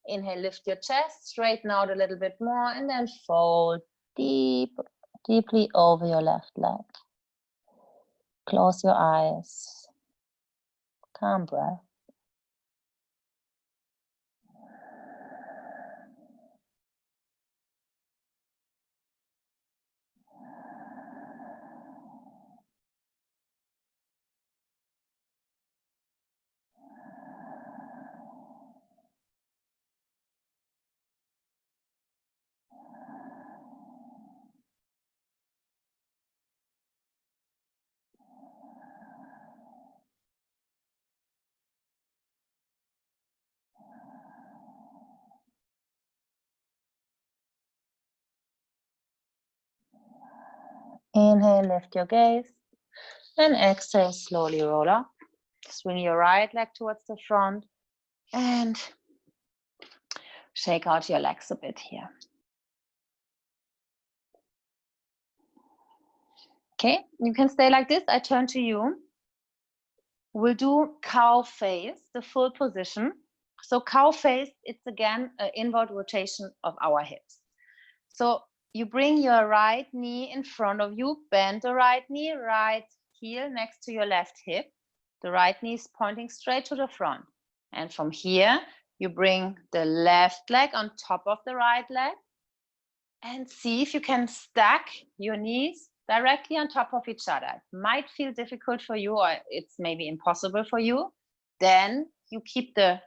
Inhale, lift your chest, straighten out a little bit more, and then fold deeply over your left leg. Close your eyes. Calm breath. Inhale, lift your gaze, and exhale, slowly roll up. Swing your right leg towards the front, and shake out your legs a bit here. Okay, you can stay like this. I turn to you. We'll do cow face, the full position. So cow face, it's again an inward rotation of our hips. So you bring your right knee in front of you, bend the right knee, right heel next to your left hip. The right knee is pointing straight to the front. And from here, you bring the left leg on top of the right leg and see if you can stack your knees directly on top of each other. It might feel difficult for you, or it's maybe impossible for you. Then you keep the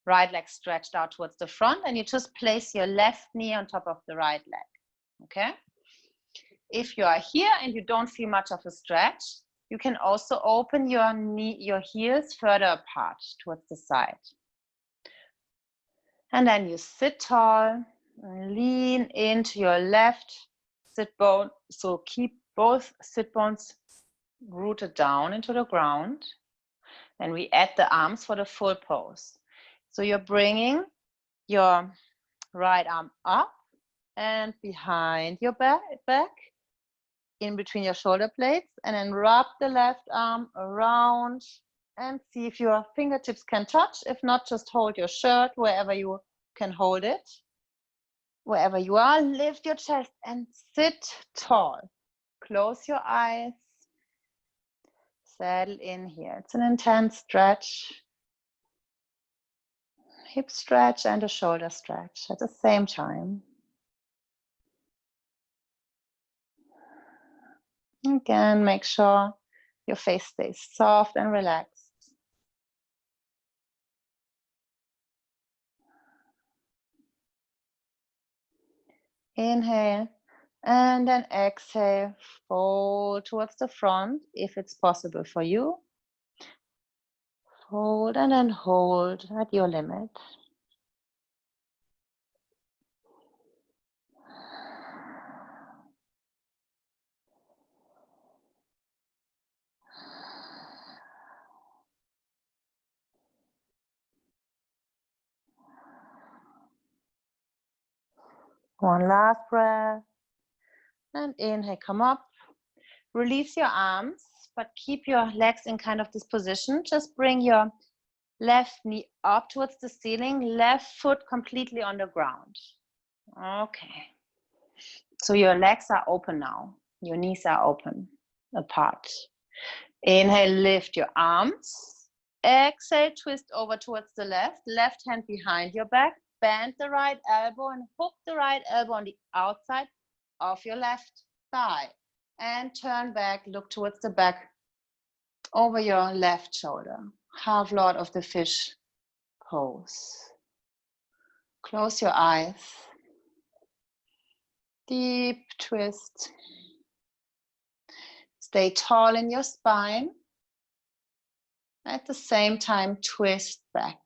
right leg stretched out towards the front and you just place your left knee on top of the right leg. Okay? If you are here and you don't feel much of a stretch, you can also open your heels further apart towards the side. And then you sit tall, lean into your left sit bone. So keep both sit bones rooted down into the ground. Then we add the arms for the full pose. So you're bringing your right arm up and behind your back, in between your shoulder blades, and then wrap the left arm around and see if your fingertips can touch. If not, just hold your shirt wherever you can hold it. Wherever you are, lift your chest and sit tall. Close your eyes. Settle in here. It's an intense stretch. Hip stretch and a shoulder stretch at the same time. Again, make sure your face stays soft and relaxed. Inhale and then exhale, fold towards the front if it's possible for you. Fold and then hold at your limit. One last breath. And inhale, come up. Release your arms, but keep your legs in kind of this position. Just bring your left knee up towards the ceiling, left foot completely on the ground. Okay. So your legs are open now. Your knees are open, apart. Inhale, lift your arms. Exhale, twist over towards the left hand behind your back. Bend the right elbow and hook the right elbow on the outside of your left thigh. And turn back, look towards the back, over your left shoulder. Half Lord of the Fish pose. Close your eyes. Deep twist. Stay tall in your spine. At the same time, twist back.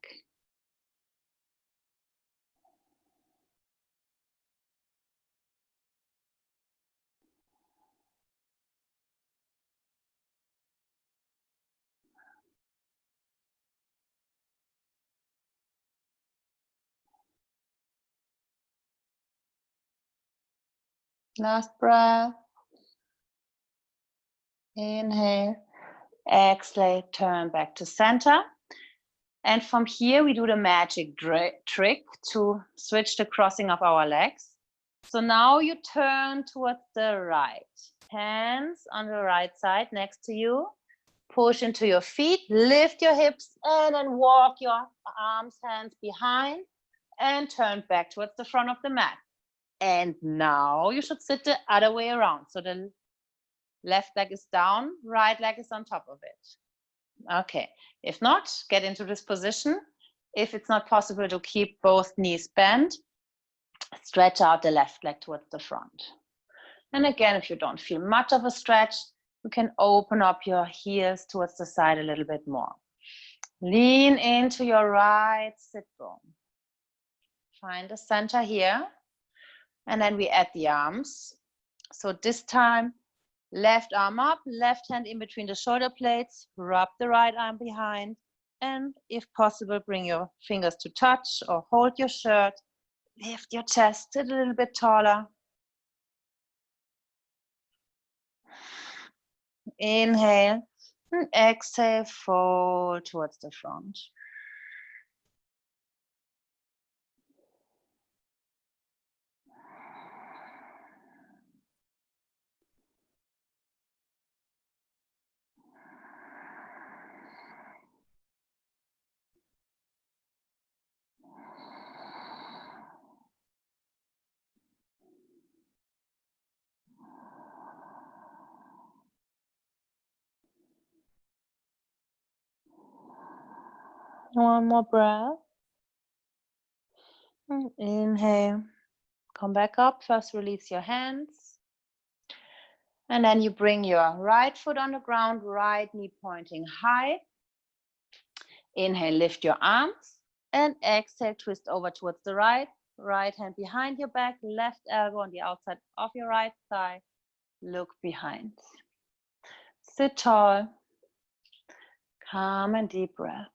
Last breath. Inhale. Exhale, turn back to center. And from here, we do the magic trick to switch the crossing of our legs. So now you turn towards the right. Hands on the right side next to you. Push into your feet, lift your hips, and then walk your arms, hands behind, and turn back towards the front of the mat. And now you should sit the other way around. So the left leg is down, right leg is on top of it. Okay, if not, get into this position. If it's not possible to keep both knees bent, stretch out the left leg towards the front. And again, if you don't feel much of a stretch, you can open up your heels towards the side a little bit more. Lean into your right sit bone. Find the center here. And then we add the arms. So this time, left arm up, left hand in between the shoulder blades, rub the right arm behind, and if possible, bring your fingers to touch or hold your shirt. Lift your chest a little bit taller. Inhale and exhale, fold towards the front. One more breath. And inhale. Come back up. First, release your hands. And then you bring your right foot on the ground, right knee pointing high. Inhale, lift your arms. And exhale, twist over towards the right. Right hand behind your back, left elbow on the outside of your right thigh. Look behind. Sit tall. Calm and deep breath.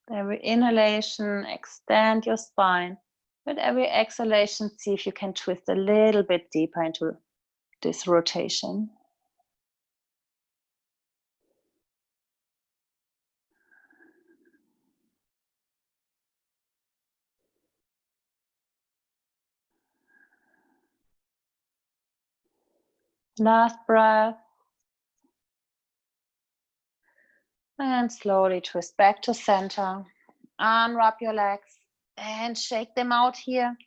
Every inhalation, extend your spine. With every exhalation, see if you can twist a little bit deeper into this rotation. Last breath. And slowly twist back to center. Unwrap your legs and shake them out here.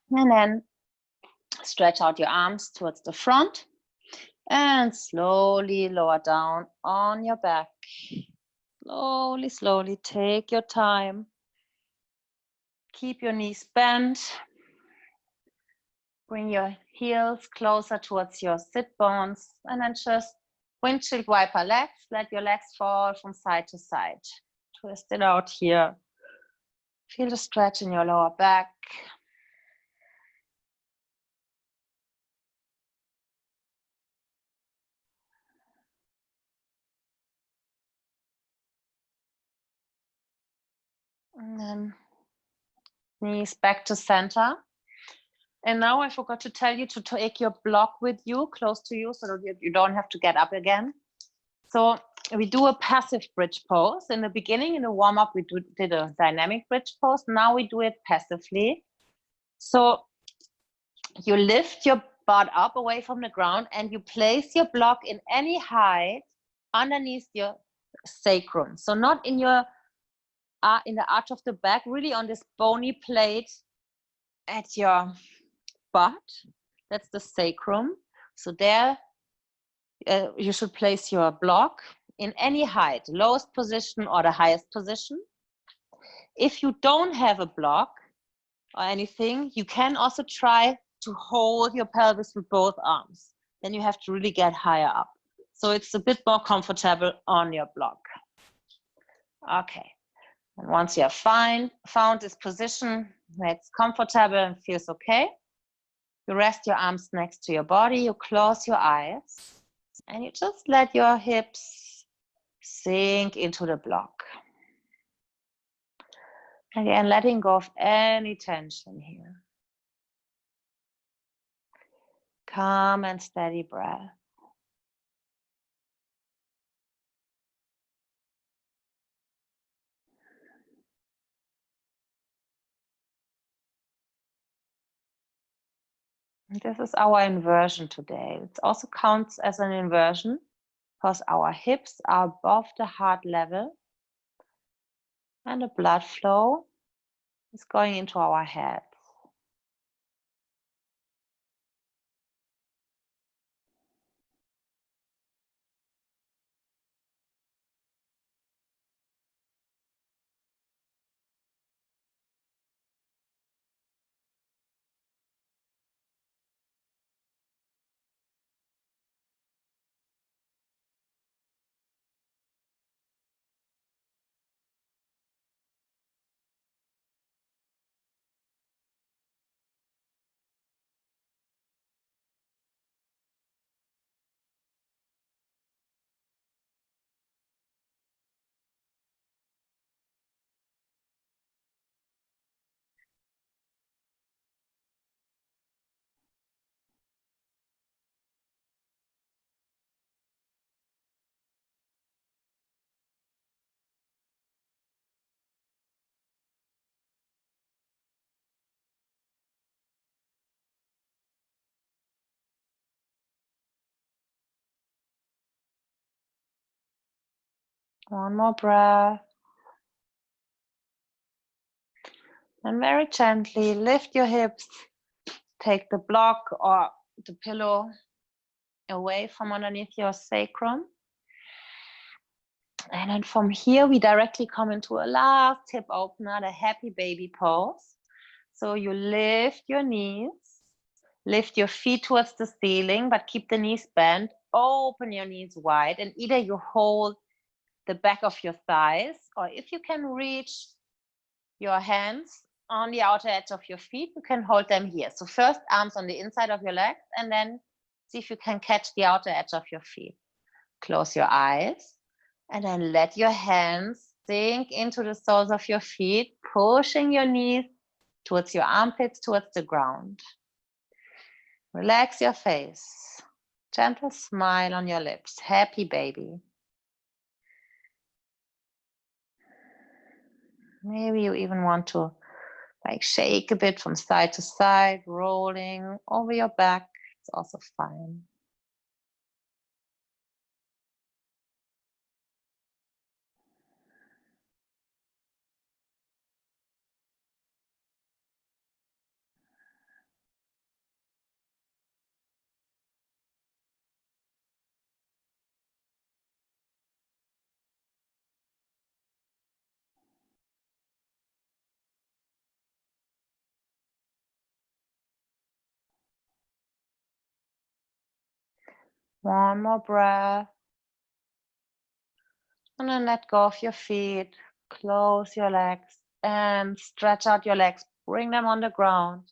And then stretch out your arms towards the front and slowly lower down on your back. Slowly, slowly take your time. Keep your knees bent. Bring your heels closer towards your sit bones and then just windshield wiper legs. Let your legs fall from side to side. Twist it out here. Feel the stretch in your lower back. And then knees back to center. And now I forgot to tell you to take your block with you, close to you, so that you don't have to get up again. So we do a passive bridge pose. In the beginning, in the warm-up, we did a dynamic bridge pose. Now we do it passively. So you lift your butt up away from the ground and you place your block in any height underneath your sacrum. So not in your in the arch of the back, really on this bony plate at your butt. That's the sacrum. So there you should place your block in any height, lowest position or the highest position. If you don't have a block or anything, you can also try to hold your pelvis with both arms. Then you have to really get higher up. So it's a bit more comfortable on your block. Okay. And once you have found this position, It's comfortable and feels okay. You rest your arms next to your body, you close your eyes, and you just let your hips sink into the block. Again, letting go of any tension here. Calm and steady breath. This is our inversion today. It also counts as an inversion because our hips are above the heart level and the blood flow is going into our head. One more breath. And very gently lift your hips. Take the block or the pillow away from underneath your sacrum. And then from here, we directly come into a last hip opener, the happy baby pose. So you lift your knees, lift your feet towards the ceiling, but keep the knees bent. Open your knees wide, and either you hold the back of your thighs, or if you can reach your hands on the outer edge of your feet, you can hold them here. So first, arms on the inside of your legs, and then see if you can catch the outer edge of your feet. Close your eyes, and then let your hands sink into the soles of your feet, pushing your knees towards your armpits, towards the ground. Relax your face. Gentle smile on your lips. Happy baby. Maybe you even want to shake a bit from side to side, rolling over your back. It's also fine. One more breath. And then let go of your feet. Close your legs and stretch out your legs. Bring them on the ground.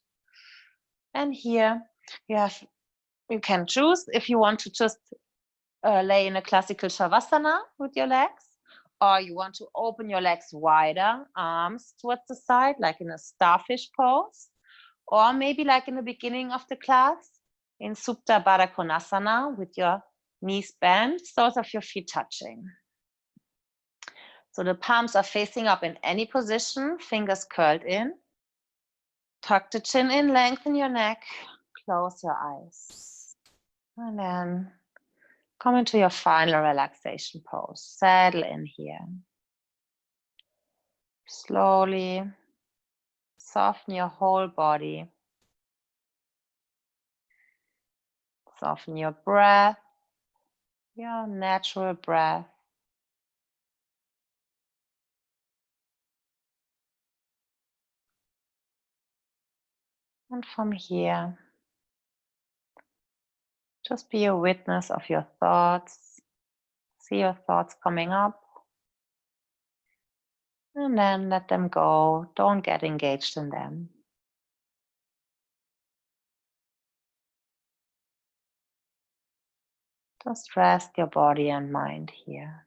And here you can choose if you want to just lay in a classical Shavasana with your legs, or you want to open your legs wider, arms towards the side, like in a starfish pose, or maybe like in the beginning of the class in Supta Baddha Konasana with your knees bent, soles of your feet touching. So the palms are facing up in any position, fingers curled in. Tuck the chin in, lengthen your neck, close your eyes. And then come into your final relaxation pose. Settle in here. Slowly soften your whole body. Soften your breath, your natural breath. And from here, just be a witness of your thoughts. See your thoughts coming up And then let them go. Don't get engaged in them. Just rest your body and mind here.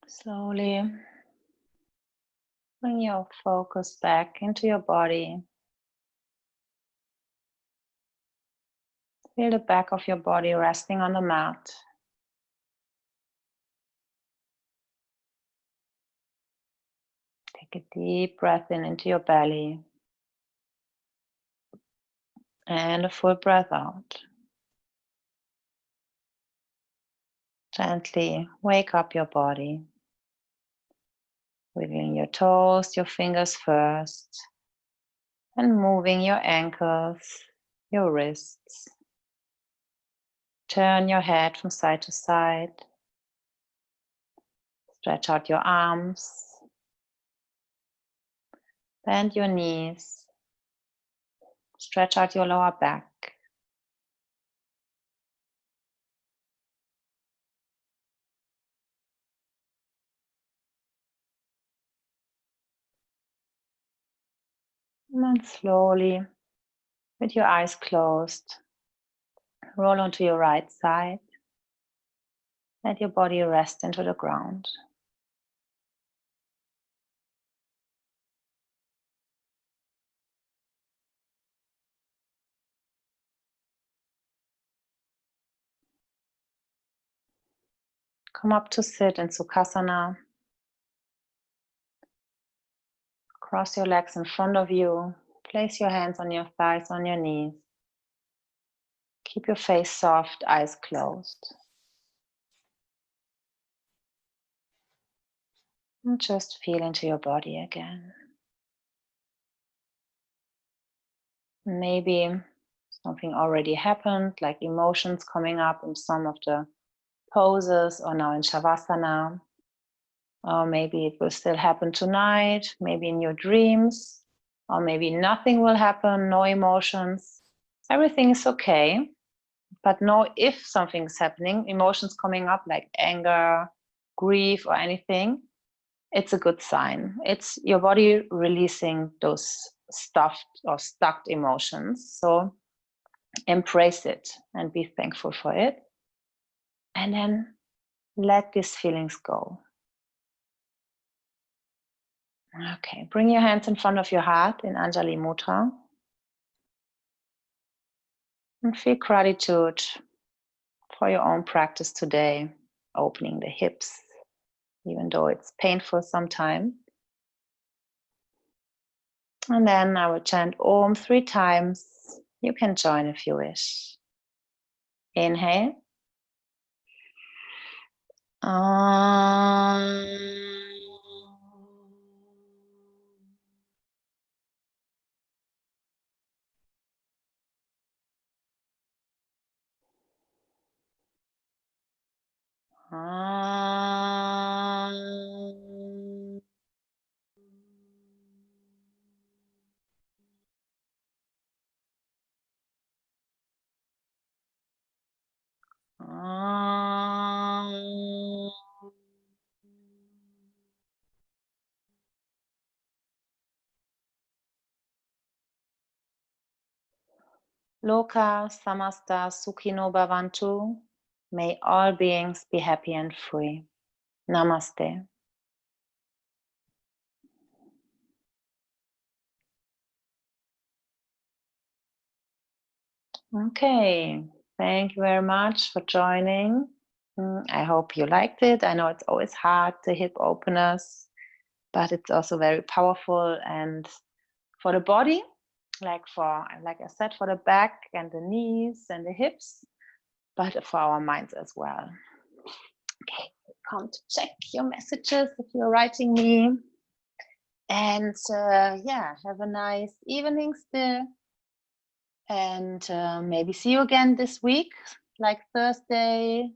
Slowly bring your focus back into your body. Feel the back of your body resting on the mat. Take a deep breath in into your belly. And a full breath out. Gently wake up your body. Wiggling your toes, your fingers first. And moving your ankles, your wrists. Turn your head from side to side. Stretch out your arms. Bend your knees. Stretch out your lower back. And then slowly, with your eyes closed, roll onto your right side. Let your body rest into the ground. Come up to sit in Sukhasana. Cross your legs in front of you. Place your hands on your thighs, on your knees. Keep your face soft, eyes closed. And just feel into your body again. Maybe something already happened, like emotions coming up in some of the poses or now in Shavasana. Or maybe it will still happen tonight, maybe in your dreams, or maybe nothing will happen, no emotions. Everything is okay, but know if something is happening, emotions coming up like anger, grief, or anything, it's a good sign. It's your body releasing those stuffed or stuck emotions. So embrace it and be thankful for it. And then let these feelings go. Okay, bring your hands in front of your heart in Anjali Mudra. And feel gratitude for your own practice today, opening the hips, even though it's painful sometimes. And then I will chant Om 3 times. You can join if you wish. Inhale. Loka samasta sukhino bhavantu. May all beings be happy and free. Namaste. Okay, thank you very much for joining. I hope you liked it. I know it's always hard, the hip openers, but it's also very powerful, and for the body, like I said, for the back and the knees and the hips, but for our minds as well. Okay, come to check your messages if you're writing me. And yeah, have a nice evening still. And maybe see you again this week, like Thursday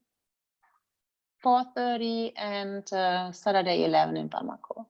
4:30 and Saturday 11 in Bamako.